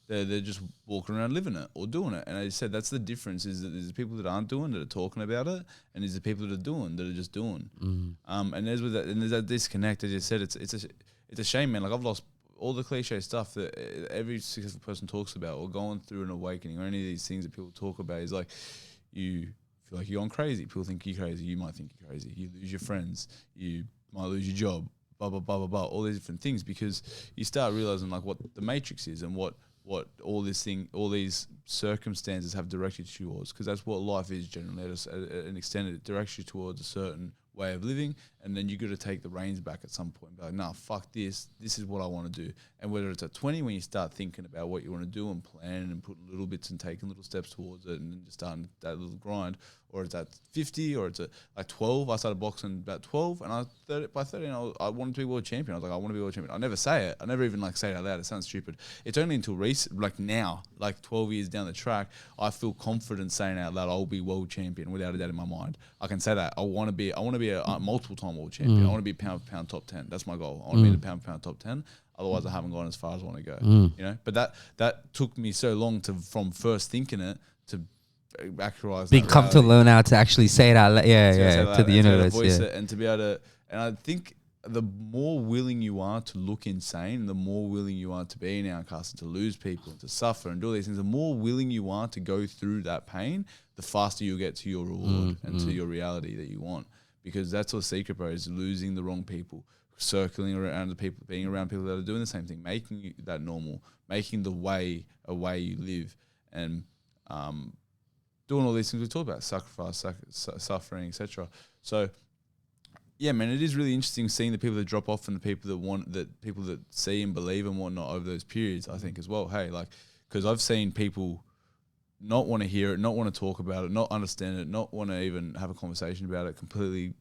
They're just walking around living it or doing it. And I said that's the difference, is that there's people that aren't doing, that are talking about it, and there's the people that are doing, that are just doing. And there's that disconnect. As you said, it's a shame, man. Like, I've lost all the cliche stuff that every successful person talks about, or going through an awakening, or any of these things that people talk about, is like, you feel like you're going crazy. People think you're crazy. You might think you're crazy. You lose your friends. You might lose your job. Blah blah blah blah blah. All these different things, because you start realizing like what the matrix is and what all these circumstances have directed you towards, because that's what life is generally. At an extent, it directs you towards a certain way of living, and then you got to take the reins back at some point and be like, nah, fuck this is what I want to do. And whether it's at 20 when you start thinking about what you want to do and planning and putting little bits and taking little steps towards it and then just starting that little grind, or it's at 50, or it's at like 12. I started boxing about 12, and by 13 I wanted to be world champion. I was like, I want to be world champion. I never say it. I never even like say it out loud. It sounds stupid. It's only until recent, like now, like 12 years down the track, I feel confident saying out loud, I'll be world champion without a doubt in my mind. I can say that. I want to be a multiple time world champion. I want to be pound for pound top 10. That's my goal. I want to be in the pound for pound top 10. Otherwise, I haven't gone as far as I want to go. You know, but that took me so long from first thinking it to actualize. Being comfortable to learn how to actually say it out loud. To the universe. Voice it and to be able to. And I think the more willing you are to look insane, the more willing you are to be an outcast and to lose people and to suffer and do all these things, the more willing you are to go through that pain, the faster you'll get to your reward and to your reality that you want. Because that's the secret, bro, is losing the wrong people, circling around the people, being around people that are doing the same thing, making that normal, making the way a way you live, and doing all these things we talk about, sacrifice, suffering, etc. So, yeah, man, it is really interesting seeing the people that drop off and the people that see and believe and whatnot over those periods, I think, as well. Hey, like, because I've seen people not want to hear it, not want to talk about it, not understand it, not want to even have a conversation about it, completely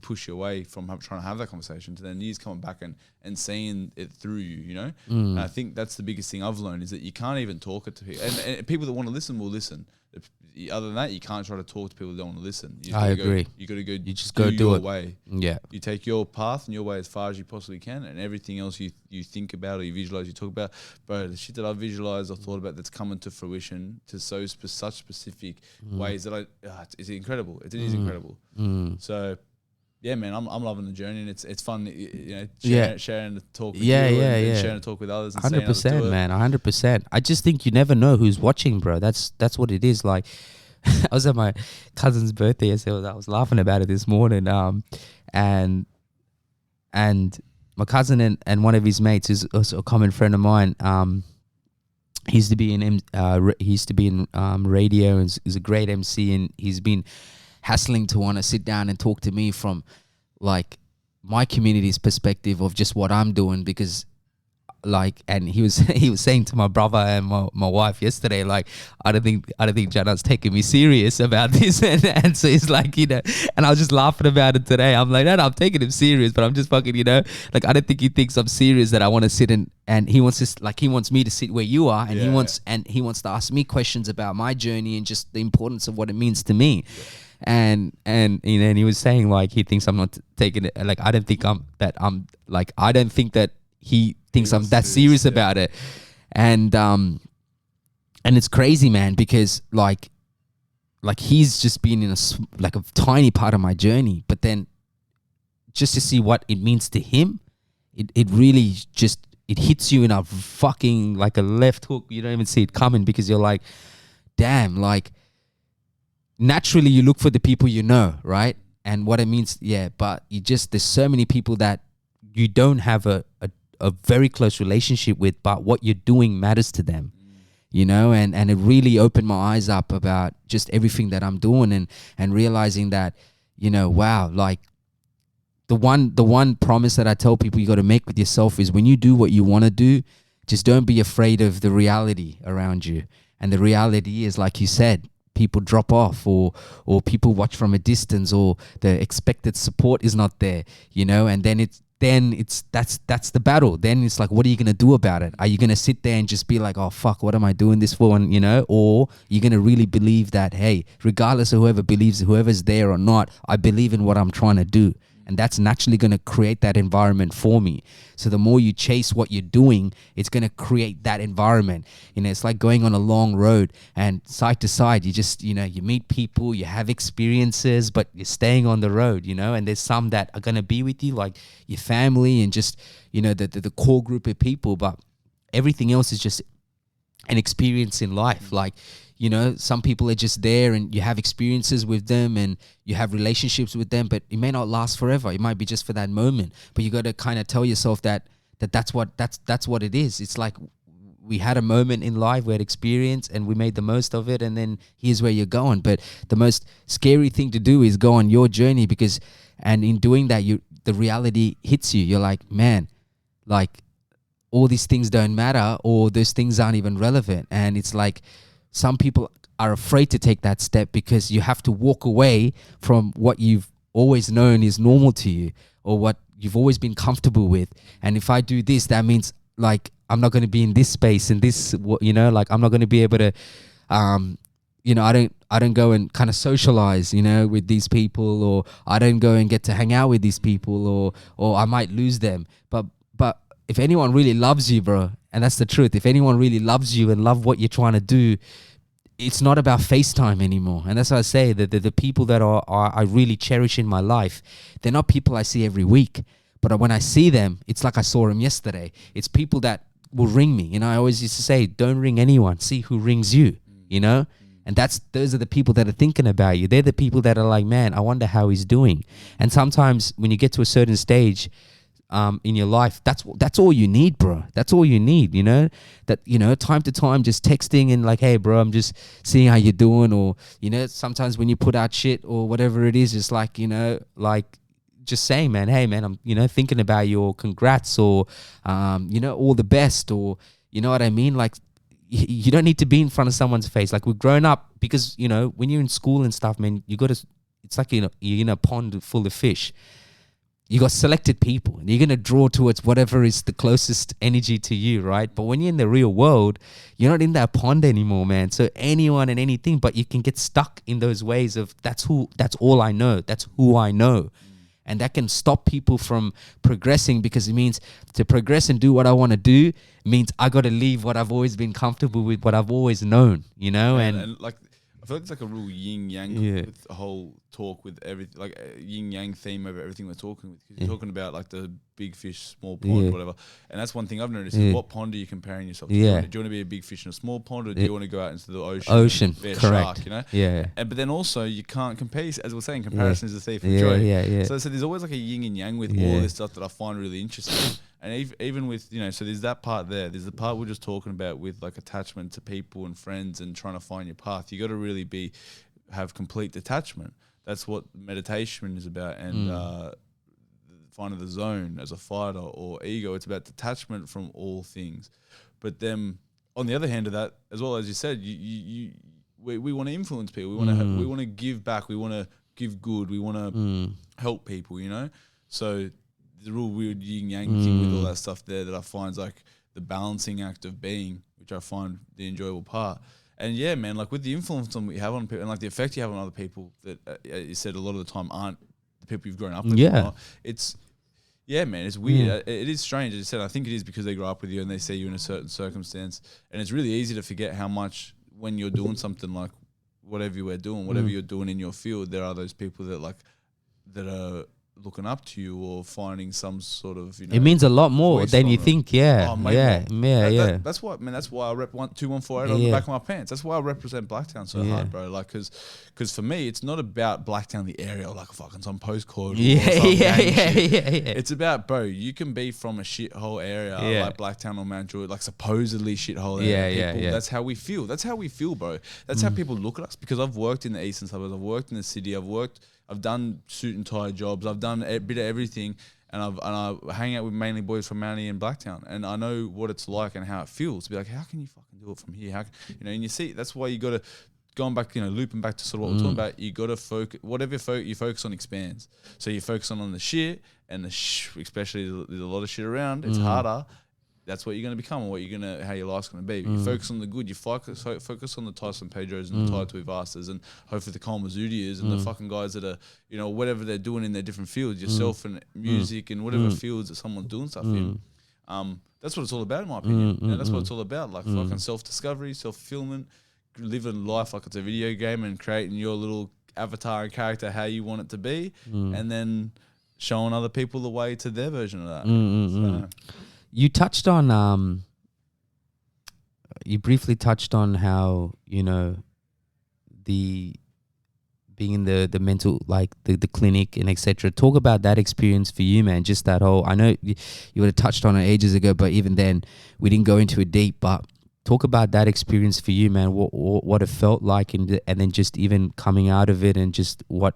push you away from trying to have that conversation, to then years coming back and seeing it through you, you know? And I think that's the biggest thing I've learned, is that you can't even talk it to people. And people that want to listen will listen. Other than that, you can't try to talk to people that don't want to listen. I agree. You got to go. You just go do your it. way. Yeah. You take your path and your way as far as you possibly can, and everything else you think about or you visualize, you talk about. Bro, the shit that I visualized, I thought about, that's coming to fruition to such specific ways that it's incredible. It is incredible. So. Yeah, man, I'm loving the journey, and it's fun, you know, sharing the talk with you and sharing the talk with others. 100%, man, 100%. I just think you never know who's watching, bro. That's what it is. Like, I was at my cousin's birthday, so I was laughing about it this morning. And my cousin and one of his mates, is also a common friend of mine. He used to be in radio, and is a great MC, and he's been hassling to want to sit down and talk to me from like my community's perspective of just what I'm doing, because like, and he was saying to my brother and my wife yesterday, like, I don't think Janat's taking me serious about this, and so he's like, you know, and I was just laughing about it today. I'm like, no, I'm taking him serious, but I'm just fucking, you know, like, I don't think he thinks I'm serious, that I want to sit and he wants me to sit where you are, and he wants to ask me questions about my journey and just the importance of what it means to me. And you know, and he was saying, like, he thinks I'm not taking it, like, I don't think that he thinks I'm that serious about it. And it's crazy, man, because like he's just been in a tiny part of my journey, but then just to see what it means to him, it really just, it hits you in a fucking, like, a left hook. You don't even see it coming, because you're like, damn, like, naturally you look for the people you know, right? And what it means, but there's so many people that you don't have a very close relationship with, but what you're doing matters to them, you know? And it really opened my eyes up about just everything that I'm doing, and realizing that, you know, wow, like, the one promise that I tell people you got to make with yourself is, when you do what you want to do, just don't be afraid of the reality around you. And the reality is, like you said, people drop off, or people watch from a distance, or the expected support is not there, you know? And then that's the battle. Then it's like, what are you going to do about it? Are you going to sit there and just be like, oh fuck, what am I doing this for? And, you know, or you're going to really believe that, hey, regardless of whoever's there or not, I believe in what I'm trying to do. And that's naturally going to create that environment for me. So the more you chase what you're doing, it's going to create that environment. You know, it's like going on a long road, and side to side, you just, you know, you meet people, you have experiences, but you're staying on the road, you know, and there's some that are going to be with you, like your family and just, you know, the core group of people, but everything else is just an experience in life. Like, you know, some people are just there and you have experiences with them and you have relationships with them, but it may not last forever. It might be just for that moment. But you got to kind of tell yourself that's what it is. It's like we had a moment in life, we had experience and we made the most of it, and then here's where you're going. But the most scary thing to do is go on your journey, and in doing that, the reality hits you. You're like, man, like all these things don't matter, or those things aren't even relevant. And it's like some people are afraid to take that step because you have to walk away from what you've always known is normal to you, or what you've always been comfortable with. And if I do this, that means like I'm not going to be in this space and this, you know, like I'm not going to be able to, you know, I don't go and kind of socialize, you know, with these people, or I don't go and get to hang out with these people, or I might lose them. But if anyone really loves you, bro, and that's the truth, if anyone really loves you and love what you're trying to do, it's not about FaceTime anymore. And that's why I say that the people that I really cherish in my life, they're not people I see every week. But when I see them, it's like I saw them yesterday. It's people that will ring me. You know, I always used to say, don't ring anyone. See who rings you, you know? And those are the people that are thinking about you. They're the people that are like, man, I wonder how he's doing. And sometimes when you get to a certain stage in your life, that's all you need, bro. That's all you need, you know? That, you know, time to time, just texting and like, hey, bro, I'm just seeing how you're doing. Or, you know, sometimes when you put out shit or whatever it is, it's like, you know, like, just saying, man, hey, man, I'm, you know, thinking about you, or congrats, or, you know, all the best, or, you know what I mean? Like, you don't need to be in front of someone's face. Like, we've grown up because, you know, when you're in school and stuff, man, you got to, it's like, you know, you're in a pond full of fish. You got selected people and you're going to draw towards whatever is the closest energy to you, right? But when you're in the real world, you're not in that pond anymore, man. So anyone and anything, but you can get stuck in those ways of that's all I know. That's who I know. And that can stop people from progressing, because it means to progress and do what I want to do means I got to leave what I've always been comfortable with, what I've always known, you know? And like, I feel like it's like a real yin yang with the whole talk with everything, like a yin yang theme over everything we're talking with. Because you're talking about like the big fish, small pond, whatever. And that's one thing I've noticed is what pond are you comparing yourself to? Do you want to be a big fish in a small pond, or do you want to go out into the ocean? Correct. Shark, you know? Yeah. But then also you can't compare, as we're saying, comparison is the thief of joy. Yeah. So there's always like a yin and yang with all this stuff that I find really interesting. And even with, you know, so there's that part there. There's the part we're just talking about with like attachment to people and friends and trying to find your path. You got to really have complete detachment. That's what meditation is about. And finding the zone as a fighter or ego, it's about detachment from all things. But then on the other hand of that, as well as you said, we want to influence people. We want to give back. We want to give good. We want to help people, you know? So the real weird yin yang thing with all that stuff there that I find is like the balancing act of being, which I find the enjoyable part. And yeah, man, like with the influence we have on people and like the effect you have on other people that you said a lot of the time aren't the people you've grown up with. Yeah. It's weird. It is strange. As you said, I think it is because they grow up with you and they see you in a certain circumstance. And it's really easy to forget how much when you're doing something like whatever you were doing, whatever you're doing in your field, there are those people that are looking up to you or finding some sort of, you know, it means a lot more than you think. That's why, man. That's why I rep 2148 on the back of my pants. That's why I represent Blacktown so hard, bro. Like, because for me, it's not about Blacktown, the area, or like fucking some postcode. It's about, bro, you can be from a shithole area like Blacktown or Mount Druitt, like supposedly shithole area. That's how we feel. That's how we feel, bro. That's how people look at us. Because I've worked in the eastern suburbs. I've worked in the city. I've done suit and tie jobs. I've done a bit of everything, and I hang out with mainly boys from Mountie and Blacktown, and I know what it's like and how it feels to be like, how can you fucking do it from here? How can, you know? And you see, that's why you got to going back, you know, looping back to sort of what we're talking about. You got to focus. Whatever you focus on expands. So you focus on the shit and especially there's a lot of shit around. It's harder. That's what you're going to become and how your life's going to be. You focus on the good. You focus on the Tyson Pedros and the Tai Tuivasas and hopefully the Koen Mazoudiers and the fucking guys that are, you know, whatever they're doing in their different fields, yourself and music and whatever fields that someone's doing stuff in. That's what it's all about, in my opinion. You know, that's what it's all about. Like fucking self-discovery, self-fulfillment, living life like it's a video game and creating your little avatar and character how you want it to be, and then showing other people the way to their version of that. So. You touched on you briefly touched on how, you know, the being in the mental, like the clinic and etc. Talk about that experience for you, man. Just that whole, I know you would have touched on it ages ago, but even then we didn't go into it deep. But talk about that experience for you, man. What it felt like, and then just even coming out of it, and just what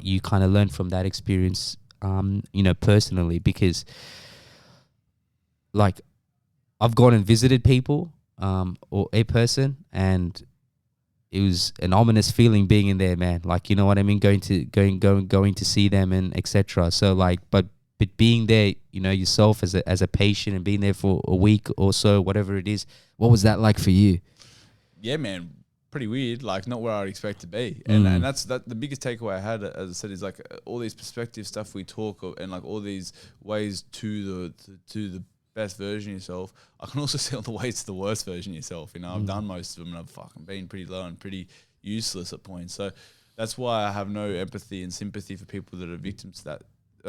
you kind of learned from that experience, you know, personally. Because like I've gone and visited people, or a person, and it was an ominous feeling being in there, man. Like, you know what I mean? Going to see them and etc. So like, but being there, you know, yourself as a patient, and being there for a week or so, whatever it is, what was that like for you? Yeah, man, pretty weird. Like, not where I'd expect to be. And that's the biggest takeaway I had, as I said, is like all these perspective stuff we talk of, and like all these ways to the best version of yourself. I can also see all the ways to the worst version of yourself. You know, I've done most of them, and I've fucking been pretty low and pretty useless at points. So that's why I have no empathy and sympathy for people that are victims to that.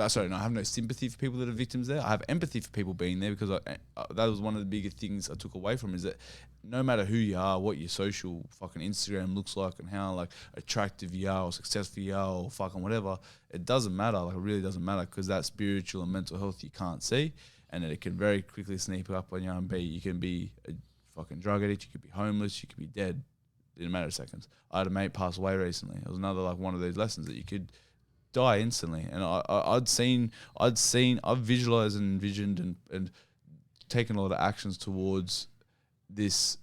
Sorry, no, I have no sympathy for people that are victims there. I have empathy for people being there, because that was one of the biggest things I took away from, is that no matter who you are, what your social fucking Instagram looks like, and how like attractive you are or successful you are or fucking whatever, it doesn't matter. Like, it really doesn't matter, because that spiritual and mental health you can't see. And it can very quickly sneak up on you and you can be a fucking drug addict, you could be homeless, you could be dead in a matter of seconds. I had a mate pass away recently. It was another like one of those lessons that you could die instantly. And I've visualized and envisioned and taken a lot of actions towards this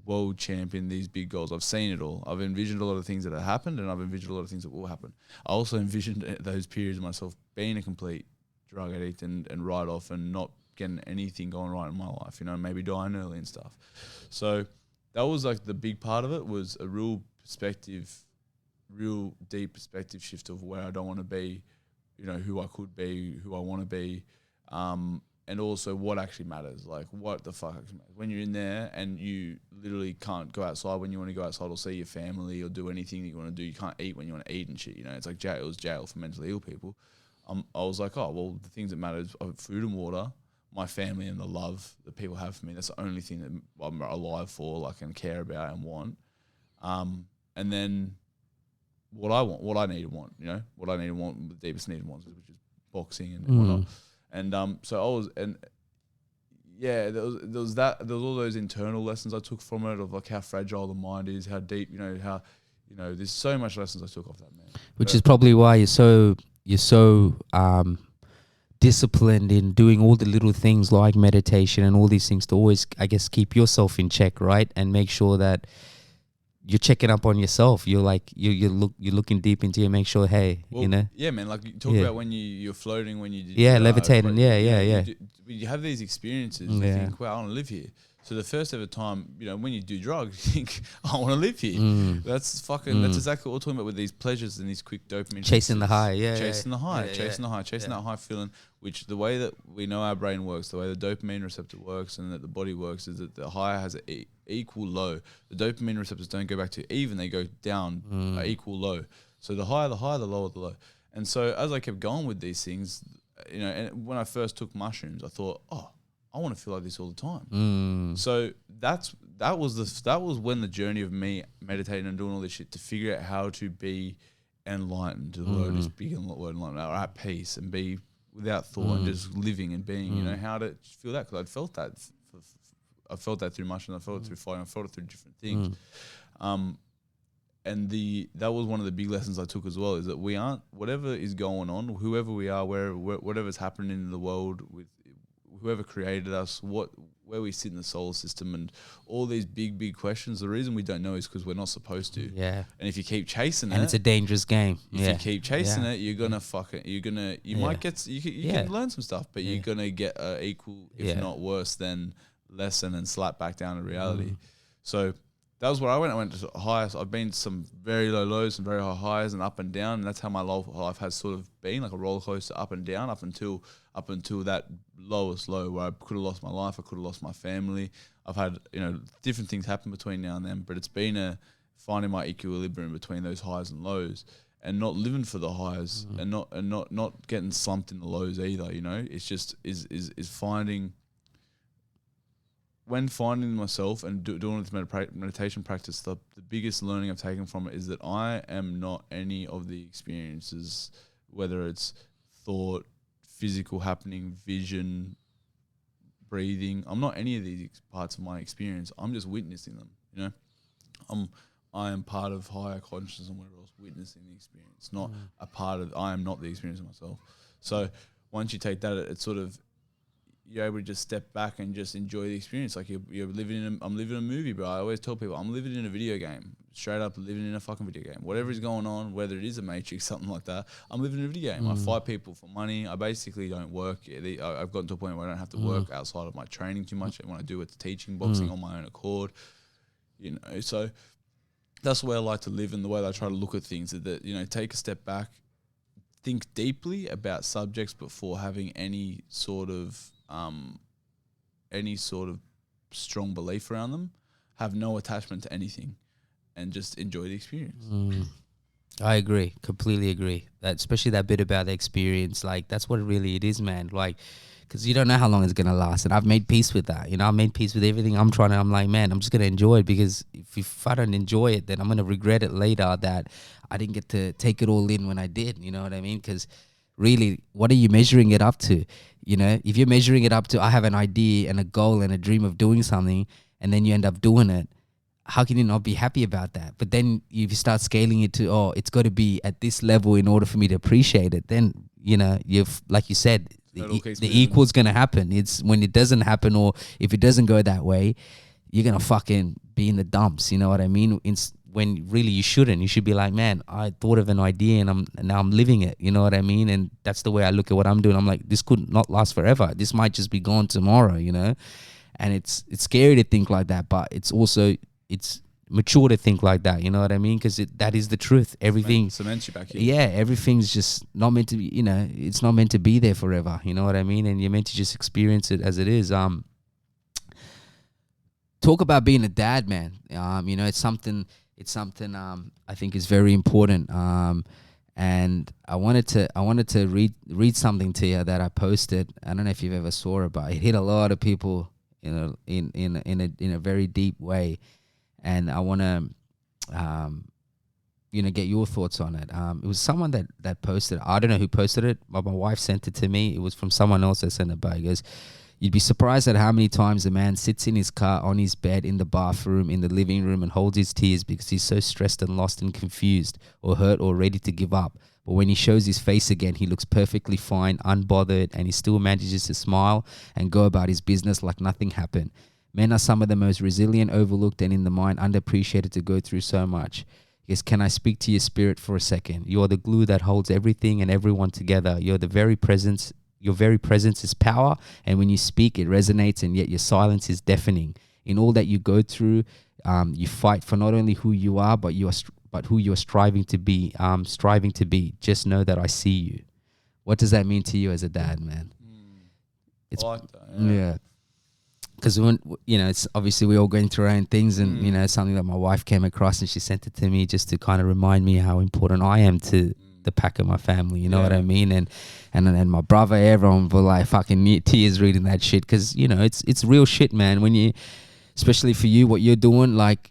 world champion, these big goals. I've seen it all. I've envisioned a lot of things that have happened, and I've envisioned a lot of things that will happen. I also envisioned those periods of myself being a complete drug addict and write off and not getting anything going right in my life, you know, maybe dying early and stuff. So that was like the big part of it, was a real deep perspective shift of where I don't want to be, you know, who I could be, who I want to be, and also what actually matters. Like, what the fuck actually matters. When you're in there and you literally can't go outside when you want to go outside, or see your family, or do anything that you want to do. You can't eat when you want to eat and shit, you know. It's like jail. It was jail for mentally ill people. I was like, oh, well, the things that matter is food and water, my family, and the love that people have for me. That's the only thing that I'm alive for, like, and care about and want. And then what I want, what I need and want, you know, what I need and want, the deepest need and wants, which is boxing and whatnot. And so I was, and yeah, there was all those internal lessons I took from it, of like how fragile the mind is, how deep, you know, how, you know, there's so much lessons I took off that, man. Which is probably why you're so disciplined in doing all the little things like meditation and all these things, to always, I guess, keep yourself in check, right? And make sure that you're checking up on yourself. You're like, you're looking deep into it, make sure, hey, well, you know. Yeah, man. Like, you talk about when you're floating, when you levitating. Like, you have these experiences. You think, wow, I want to live here. So the first ever time, you know, when you do drugs, you think, I want to live here. That's exactly what we're talking about with these pleasures and these quick dopamine. Chasing the high, chasing the high, chasing that high feeling. Which, the way that we know our brain works, the way the dopamine receptor works, and that the body works, is that the high has an equal low. The dopamine receptors don't go back to even; they go down equal low. So the higher, the lower the low. And so as I kept going with these things, you know, and when I first took mushrooms, I thought, oh, I want to feel like this all the time. So that was when the journey of me meditating and doing all this shit to figure out how to be enlightened. The word is big word enlightened, or at peace, and be without thought and just living and being. You know, how to feel that, because I'd felt that. I felt that through mushrooms. I felt it through fire. I felt it through different things. And that was one of the big lessons I took as well, is that we aren't, whatever is going on, whoever we are, whatever's happening in the world, with whoever created us, where we sit in the solar system, and all these big questions. The reason we don't know is because we're not supposed to. Yeah. And if you keep chasing it, and it's a dangerous game. If you keep chasing it, you're gonna fuck it. You might get, you can learn some stuff, but you're gonna get equal, if not worse than lesson, and slap back down to reality. So that was where I went to highest. I've been to some very low lows, some very high highs, and up and down. And that's how my life has sort of been, like a roller coaster, up and down, up until that lowest low, where I could have lost my life, I could have lost my family. I've had, you know, different things happen between now and then, but it's been finding my equilibrium between those highs and lows, and not living for the highs, and not getting slumped in the lows either. You know, it's just is finding when finding myself and doing this meditation practice, the biggest learning I've taken from it is that I am not any of the experiences, whether it's thought, physical happening, vision, breathing. I'm not any of these parts of my experience. I'm just witnessing them. You know, I am part of higher consciousness and whatever else, witnessing the experience, not a part of. I am not the experience of myself. So once you take that, it's sort of, you're able to just step back and just enjoy the experience. Like you're living in I'm living in a movie, bro. I always tell people I'm living in a video game. Straight up living in a fucking video game. Whatever is going on, whether it is a Matrix, something like that, I'm living in a video game. I fight people for money. I basically don't work. I've gotten to a point where I don't have to work outside of my training too much. And when I do, it's teaching boxing on my own accord. You know, so that's the way I like to live, and the way that I try to look at things. That, you know, take a step back, think deeply about subjects before having any sort of strong belief around them. Have no attachment to anything, and just enjoy the experience. I agree, completely agree. That, especially that bit about the experience, like that's what it is, man. Like, because you don't know how long it's gonna last, and I've made peace with that. You know, I've made peace with everything. I'm like, man, I'm just gonna enjoy it, because if I don't enjoy it, then I'm gonna regret it later that I didn't get to take it all in when I did. You know what I mean? Because really, what are you measuring it up to? You know, if you're measuring it up to, I have an idea and a goal and a dream of doing something, and then you end up doing it, how can you not be happy about that? But then if you start scaling it to, oh, it's got to be at this level in order for me to appreciate it, then, you know, like you said, the equal's going to happen. It's when it doesn't happen, or if it doesn't go that way, you're going to fucking be in the dumps. You know what I mean? When really you shouldn't. You should be like, man, I thought of an idea and now I'm living it. You know what I mean? And that's the way I look at what I'm doing. I'm like, this could not last forever. This might just be gone tomorrow, you know? And it's scary to think like that, but it's also, it's mature to think like that. You know what I mean? Because that is the truth. Everything cements you back in. Yeah, everything's just not meant to be, you know, it's not meant to be there forever. You know what I mean? And you're meant to just experience it as it is. Talk about being a dad, man. You know, it's something I think is very important. And I wanted to read something to you that I posted. I don't know if you've ever saw it, but it hit a lot of people, you know, in a very deep way. And I want to, you know, get your thoughts on it. It was someone that posted it. I don't know who posted it, but my wife sent it to me. It was from someone else that sent it back. It goes, you'd be surprised at how many times a man sits in his car, on his bed, in the bathroom, in the living room, and holds his tears because he's so stressed and lost and confused or hurt or ready to give up. But when he shows his face again, he looks perfectly fine, unbothered, and he still manages to smile and go about his business like nothing happened. Men are some of the most resilient, overlooked, and in the mind underappreciated to go through so much. Yes, can I speak to your spirit for a second? You are the glue that holds everything and everyone together. You're the very presence. Your very presence is power, and when you speak, it resonates, and yet your silence is deafening. In all that you go through, you fight for not only who you are, but who you are striving to be. Just know that I see you. What does that mean to you as a dad, man? It's I like that. Yeah. Because when, you know, it's obviously we're all going through our own things, and you know, something that my wife came across, and she sent it to me just to kind of remind me how important I am to the pack of my family. You know what I mean? And my brother, everyone were like fucking tears reading that shit, because, you know, it's real shit, man. When you, especially for you, what you're doing, like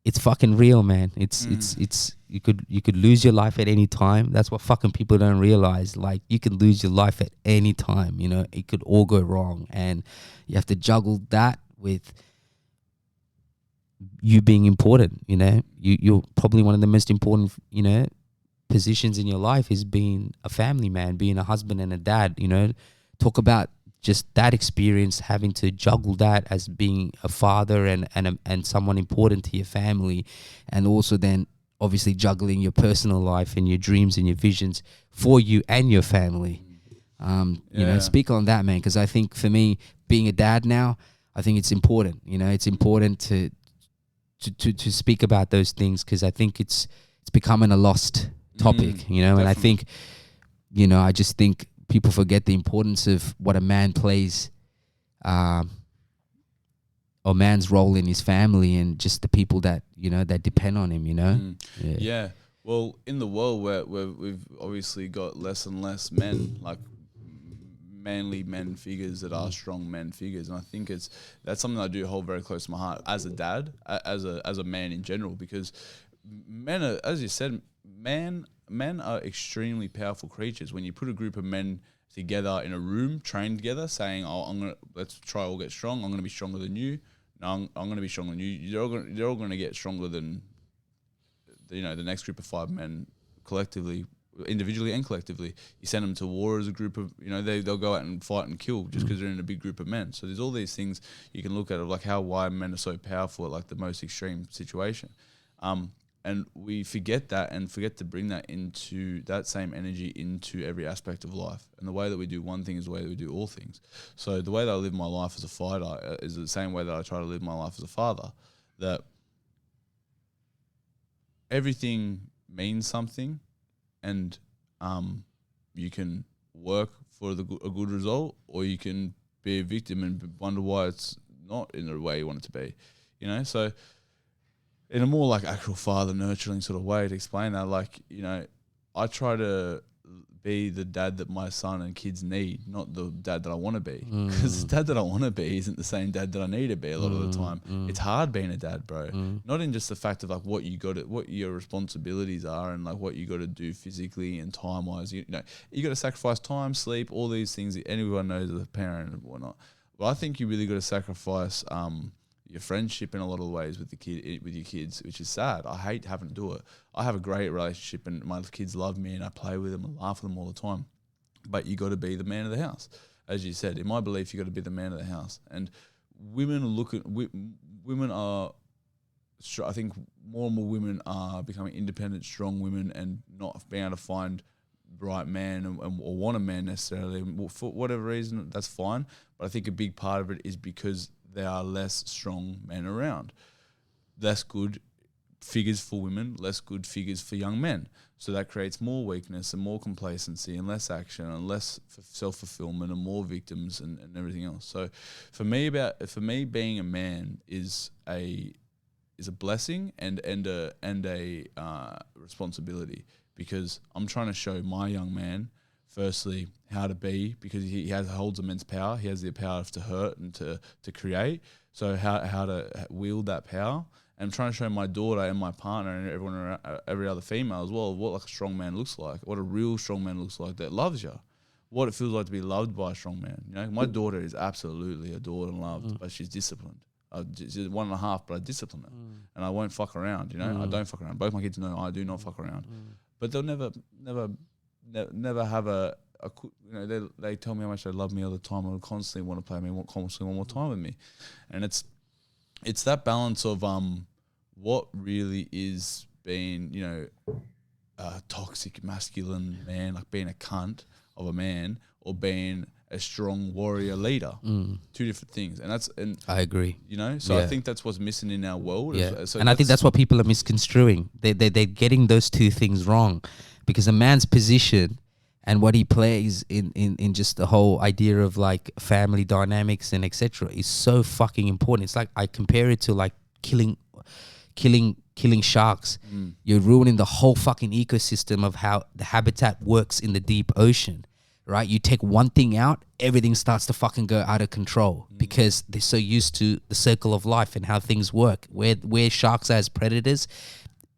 it's fucking real, man. It's you could lose your life at any time. That's what fucking people don't realize. Like, you can lose your life at any time. You know, it could all go wrong, and you have to juggle that with you being important. You know, you're probably one of the most important, you know, positions in your life is being a family man, being a husband and a dad. You know, talk about just that experience, having to juggle that as being a father and someone important to your family, and also then obviously juggling your personal life and your dreams and your visions for you and your family. You know, speak on that, man, because I think for me, being a dad now, I think it's important. You know, it's important to speak about those things, because I think it's becoming a lost topic. You know, definitely. And I think, you know, I just think people forget the importance of what a man plays, or man's role in his family, and just the people that, you know, that depend on him, you know? Yeah. Well, in the world where we've obviously got less and less men, like manly men figures that are strong men figures, and I think that's something I do hold very close to my heart as a dad, as a man in general, because men are, as you said, men are extremely powerful creatures. When you put a group of men together in a room, trained together, saying, "Oh, let's try all get strong. I'm gonna be stronger than you. No, I'm gonna be stronger than you." They're all gonna get stronger than the next group of 5 men collectively, individually and collectively. You send them to war as a group of, they'll go out and fight and kill just because they're in a big group of men. So there's all these things you can look at of like why men are so powerful at like the most extreme situation. And we forget that and forget to bring that same energy into every aspect of life. And the way that we do one thing is the way that we do all things. So the way that I live my life as a fighter is the same way that I try to live my life as a father. That everything means something, and you can work for a good result, or you can be a victim and wonder why it's not in the way you want it to be. So in a more like actual father nurturing sort of way to explain that, like, I try to be the dad that my son and kids need, not the dad that I want to be. Because the dad that I want to be isn't the same dad that I need to be a lot of the time. It's hard being a dad, bro. Not in just the fact of like what your responsibilities are and like what you got to do physically and time wise. You got to sacrifice time, sleep, all these things that anyone knows as a parent and whatnot. But I think you really got to sacrifice your friendship in a lot of ways with your kids, which is sad. I hate having to do it. I have a great relationship and my kids love me and I play with them and laugh with them all the time. But you got to be the man of the house. As you said, in my belief, you got to be the man of the house. And women are, I think more and more women are becoming independent, strong women and not being able to find the right man or want a man necessarily. For whatever reason, that's fine. But I think a big part of it is because there are less strong men around. Less good figures for women, less good figures for young men. So that creates more weakness and more complacency and less action and less self-fulfillment and more victims and everything else. So for me, being a man is a blessing and a responsibility, because I'm trying to show my young man, firstly, how to be, because he holds immense power. He has the power to hurt and to create. So how to wield that power. And I'm trying to show my daughter and my partner and everyone around, every other female as well, what like a strong man looks like, what a real strong man looks like that loves you, what it feels like to be loved by a strong man. My daughter is absolutely adored and loved, but she's disciplined. She's 1.5, but I discipline her, and I won't fuck around. I don't fuck around. Both my kids know I do not fuck around, but they'll never have they tell me how much they love me all the time and constantly want to play me, constantly want more time with me. And it's that balance of what really is being, a toxic masculine man, like being a cunt of a man, or being a strong warrior leader. Two different things. And I agree. So I think that's what's missing in our world. Yeah. So and I think that's what people are misconstruing. They're getting those two things wrong, because a man's position and what he plays in just the whole idea of like family dynamics and etc. is so fucking important. It's like I compare it to like killing sharks. You're ruining the whole fucking ecosystem of how the habitat works in the deep ocean, right? You take one thing out, everything starts to fucking go out of control because they're so used to the circle of life and how things work. Where sharks are as predators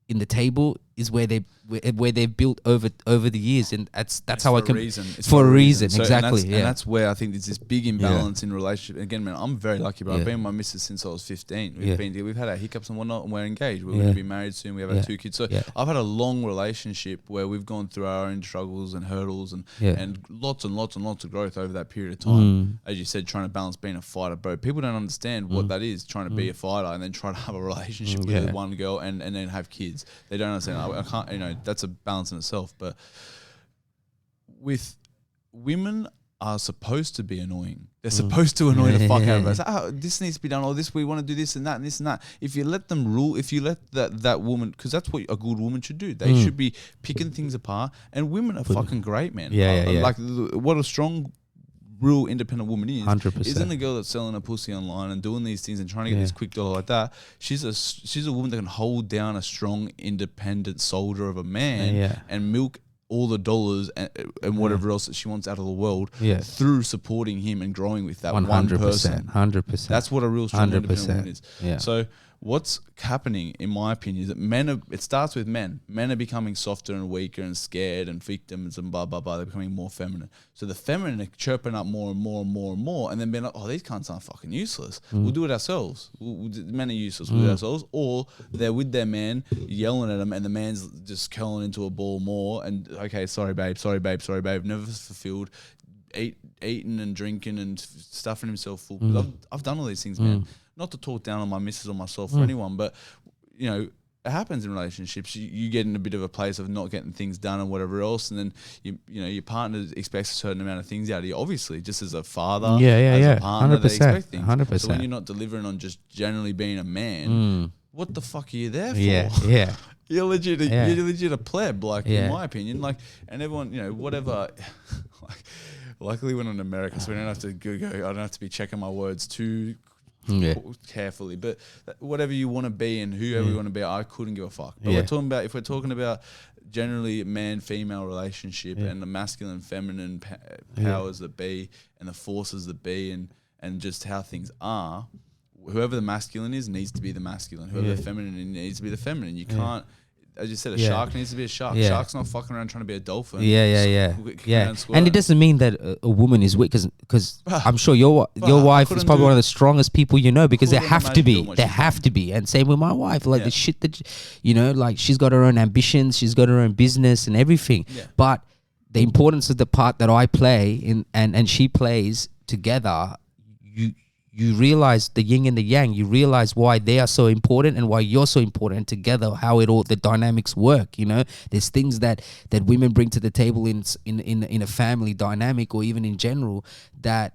in the table is where they've built over the years, and that's how I can. It's for a reason, so, exactly. And that's where I think there's this big imbalance in relationship. Again, man, I'm very lucky, bro. I've been with my missus since I was 15. We've had our hiccups and whatnot, and we're engaged. We're going to be married soon. We have our 2 kids. So I've had a long relationship where we've gone through our own struggles and hurdles and lots and lots and lots of growth over that period of time. As you said, trying to balance being a fighter, bro. People don't understand what that is, trying to be a fighter and then try to have a relationship with one girl and then have kids. They don't understand. I can't, that's a balance in itself. But with women are supposed to be annoying. They're supposed to annoy the fuck out of us. Oh, this needs to be done. Oh, this, we want to do this and that and this and that. If you let them rule, if you let that woman, because that's what a good woman should do. They should be picking things apart. And women are fucking great, man. Like what a strong, real independent woman is. 100%. Isn't the girl that's selling a pussy online and doing these things and trying to get this quick dollar like that. She's a woman that can hold down a strong, independent soldier of a man and milk all the dollars and whatever else that she wants out of the world through supporting him and growing with that 100%, one person. 100%. That's what a real strong independent woman is. Yeah. So what's happening, in my opinion, is that it starts with men. Men are becoming softer and weaker and scared and victims and blah, blah, blah. They're becoming more feminine. So the feminine are chirping up more and more and more and more, and then being like, oh, these cunts aren't fucking useless. We'll do it ourselves. Men are useless. We'll do it ourselves. Or they're with their man, yelling at them, and the man's just curling into a ball more. And, okay, sorry, babe, never fulfilled. Eating and drinking and stuffing himself full. I've done all these things, man. Not to talk down on my missus or myself or anyone, but you know, it happens in relationships. You get in a bit of a place of not getting things done and whatever else, and then you know your partner expects a certain amount of things out of you. Obviously, just as a father, as a partner, 100%, they expect things. 100%. So when you're not delivering on just generally being a man, what the fuck are you there for? Yeah. You're legit a pleb, like in my opinion. Like, and everyone, you know, whatever. Luckily, when I'm in America, so we don't have to go. I don't have to be checking my words too carefully. But whatever you want to be and whoever you want to be, I couldn't give a fuck. But if we're talking about generally man-female relationship and the masculine, feminine powers that be and the forces that be and just how things are, whoever the masculine is needs to be the masculine. Whoever the feminine needs to be the feminine. You can't. As you said, a shark needs to be a shark. Shark's not fucking around trying to be a dolphin. Yeah. And it doesn't mean that a woman is weak, because I'm sure your wife is probably one of the strongest people you know, because they have to be. They have to be. And same with my wife. Like the shit that, you know, like she's got her own ambitions, she's got her own business and everything. Yeah. But the importance of the part that I play in and she plays together, you realize the yin and the yang. You realize why they are so important and why you're so important, and together how the dynamics work. You know, there's things that women bring to the table in a family dynamic, or even in general, that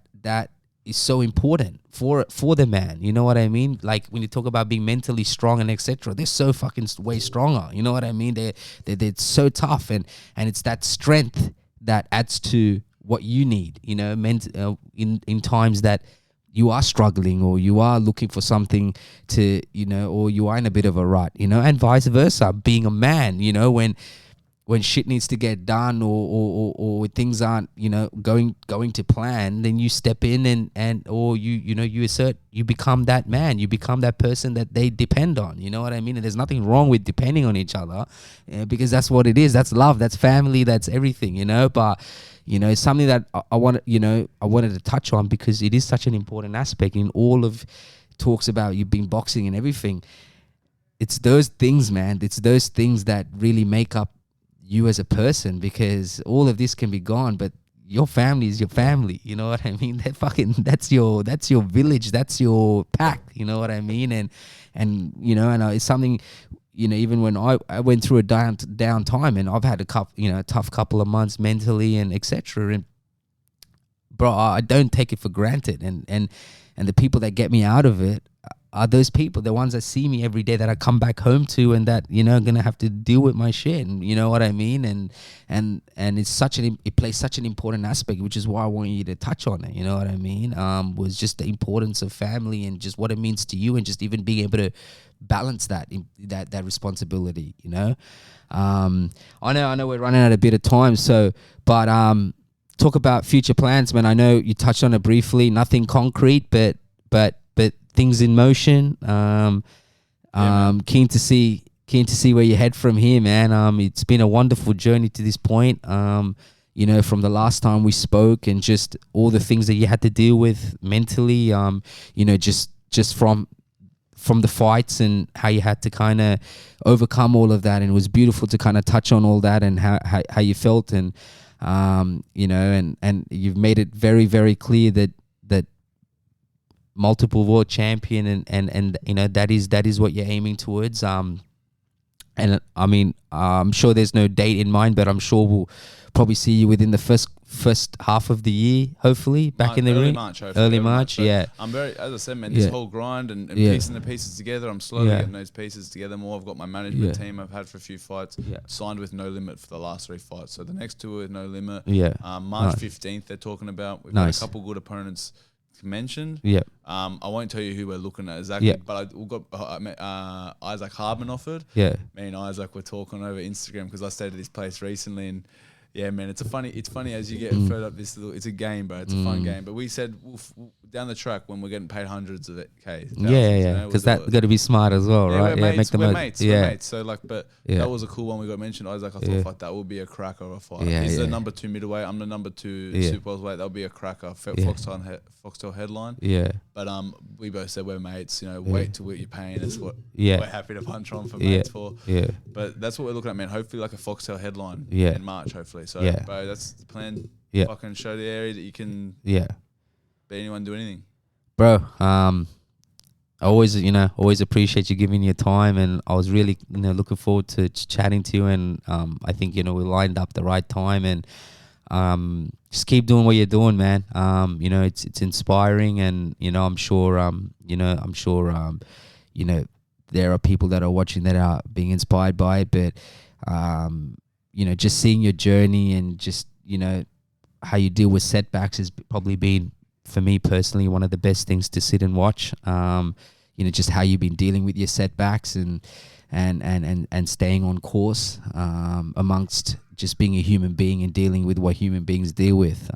is so important for the man. You know what I mean? Like when you talk about being mentally strong and etc., they're so fucking way stronger. You know what I mean? They're so tough, and it's that strength that adds to what you need. You know, in times that you are struggling, or you are looking for something to, you know, or you are in a bit of a rut, you know, and vice versa. Being a man, you know, when shit needs to get done, or things aren't, you know, going to plan, then you step in and you assert, you become that man, you become that person that they depend on. You know what I mean? And there's nothing wrong with depending on each other, because that's what it is. That's love. That's family. That's everything. You know, but. You know, it's something that I wanted to touch on, because it is such an important aspect in all of talks about you being boxing and everything. It's those things, man. It's those things that really make up you as a person, because all of this can be gone, but your family is your family. You know what I mean? That's your village. That's your pack. You know what I mean? And you know, and it's something. You know, even when I went through a down time, and I've had a tough couple of months mentally and etc. And bro, I don't take it for granted. And the people that get me out of it are those people, the ones that see me every day, that I come back home to, and that, you know, gonna have to deal with my shit. And you know what I mean? And it's it plays such an important aspect, which is why I want you to touch on it. You know what I mean? Was just the importance of family and just what it means to you, and just even being able to balance that responsibility, you know. I know we're running out a bit of time, but talk about future plans, man. I know you touched on it briefly, nothing concrete, but things in motion. Keen to see where you head from here, man. It's been a wonderful journey to this point. You know, from the last time we spoke, and just all the things that you had to deal with mentally. You know, just from the fights, and how you had to kind of overcome all of that. And it was beautiful to kind of touch on all that, and how you felt, and you know, and you've made it very, very clear that multiple world champion, and you know, that is what you're aiming towards. And I mean, I'm sure there's no date in mind, but I'm sure we'll probably see you within the first half of the year, hopefully, back in the ring. Early March, so yeah. I'm very, as I said, man, this whole grind and piecing the pieces together, I'm slowly getting those pieces together more. I've got my management team I've had for a few fights, signed with No Limit for the last 3 fights. So the next two are with No Limit. March 15th, they're talking about. We've got a couple good opponents mentioned. Yeah. I won't tell you who we're looking at exactly, Yeah. but we got Isaac Hardman offered. Yeah. Me and Isaac were talking over Instagram because I stayed at this place recently, and yeah, man, it's funny as you get further up this little, it's a game, bro. It's a fun game. But we said we'll down the track when we're getting paid hundreds of K. Yeah. Because that got to be smart as well, Yeah, right? we're mates. Make the We're most. mates. Yeah. We're mates. So like, but Yeah. that was a cool one we got mentioned. Isaac, I thought fuck, that would be a cracker of a fight. Yeah, He's the yeah. number 2 middleweight. I'm the number 2 Yeah. super welterweight. That'll be a cracker. Foxtel headline. Yeah. But we both said we're mates. You know, wait till what you're paying. That's what Yeah. we're happy to punch on for Yeah. mates for. Yeah. But that's what we're looking at, man. Hopefully, like a Foxtel headline Yeah. in March. Hopefully, so Yeah. bro, that's the plan. Yeah. Fucking show the area that you can Yeah. be anyone, do anything. Bro, I always appreciate you giving your time, and I was really, looking forward to chatting to you, and I think, we lined up the right time, and just keep doing what you're doing, man. It's inspiring, and, I'm sure, there are people that are watching that are being inspired by it, but, just seeing your journey and just, how you deal with setbacks has probably been, for me personally, one of the best things to sit and watch. Just how you've been dealing with your setbacks and staying on course amongst just being a human being and dealing with what human beings deal with.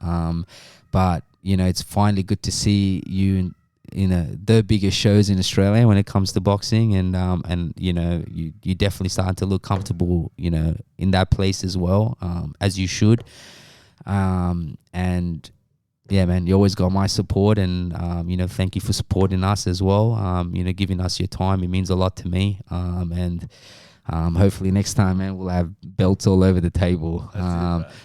But it's finally good to see you in the biggest shows in Australia when it comes to boxing, and you definitely starting to look comfortable, in that place as well, as you should. And yeah, man, you always got my support, and thank you for supporting us as well. Giving us your time, it means a lot to me. And hopefully next time, man, we'll have belts all over the table.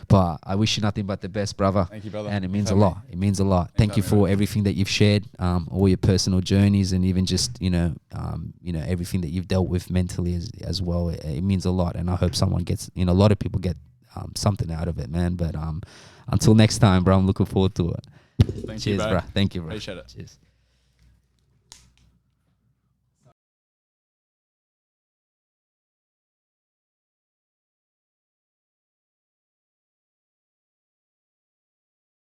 But I wish you nothing but the best, brother. Thank you, brother. And it means a lot. It means a lot. Thank you for everything that you've shared, all your personal journeys, and even just everything that you've dealt with mentally as well. It means a lot, and I hope someone gets, a lot of people get something out of it, man. But until next time, bro, I'm looking forward to it. Thank Cheers, you, bro. Thank you, bro. Appreciate it. Cheers.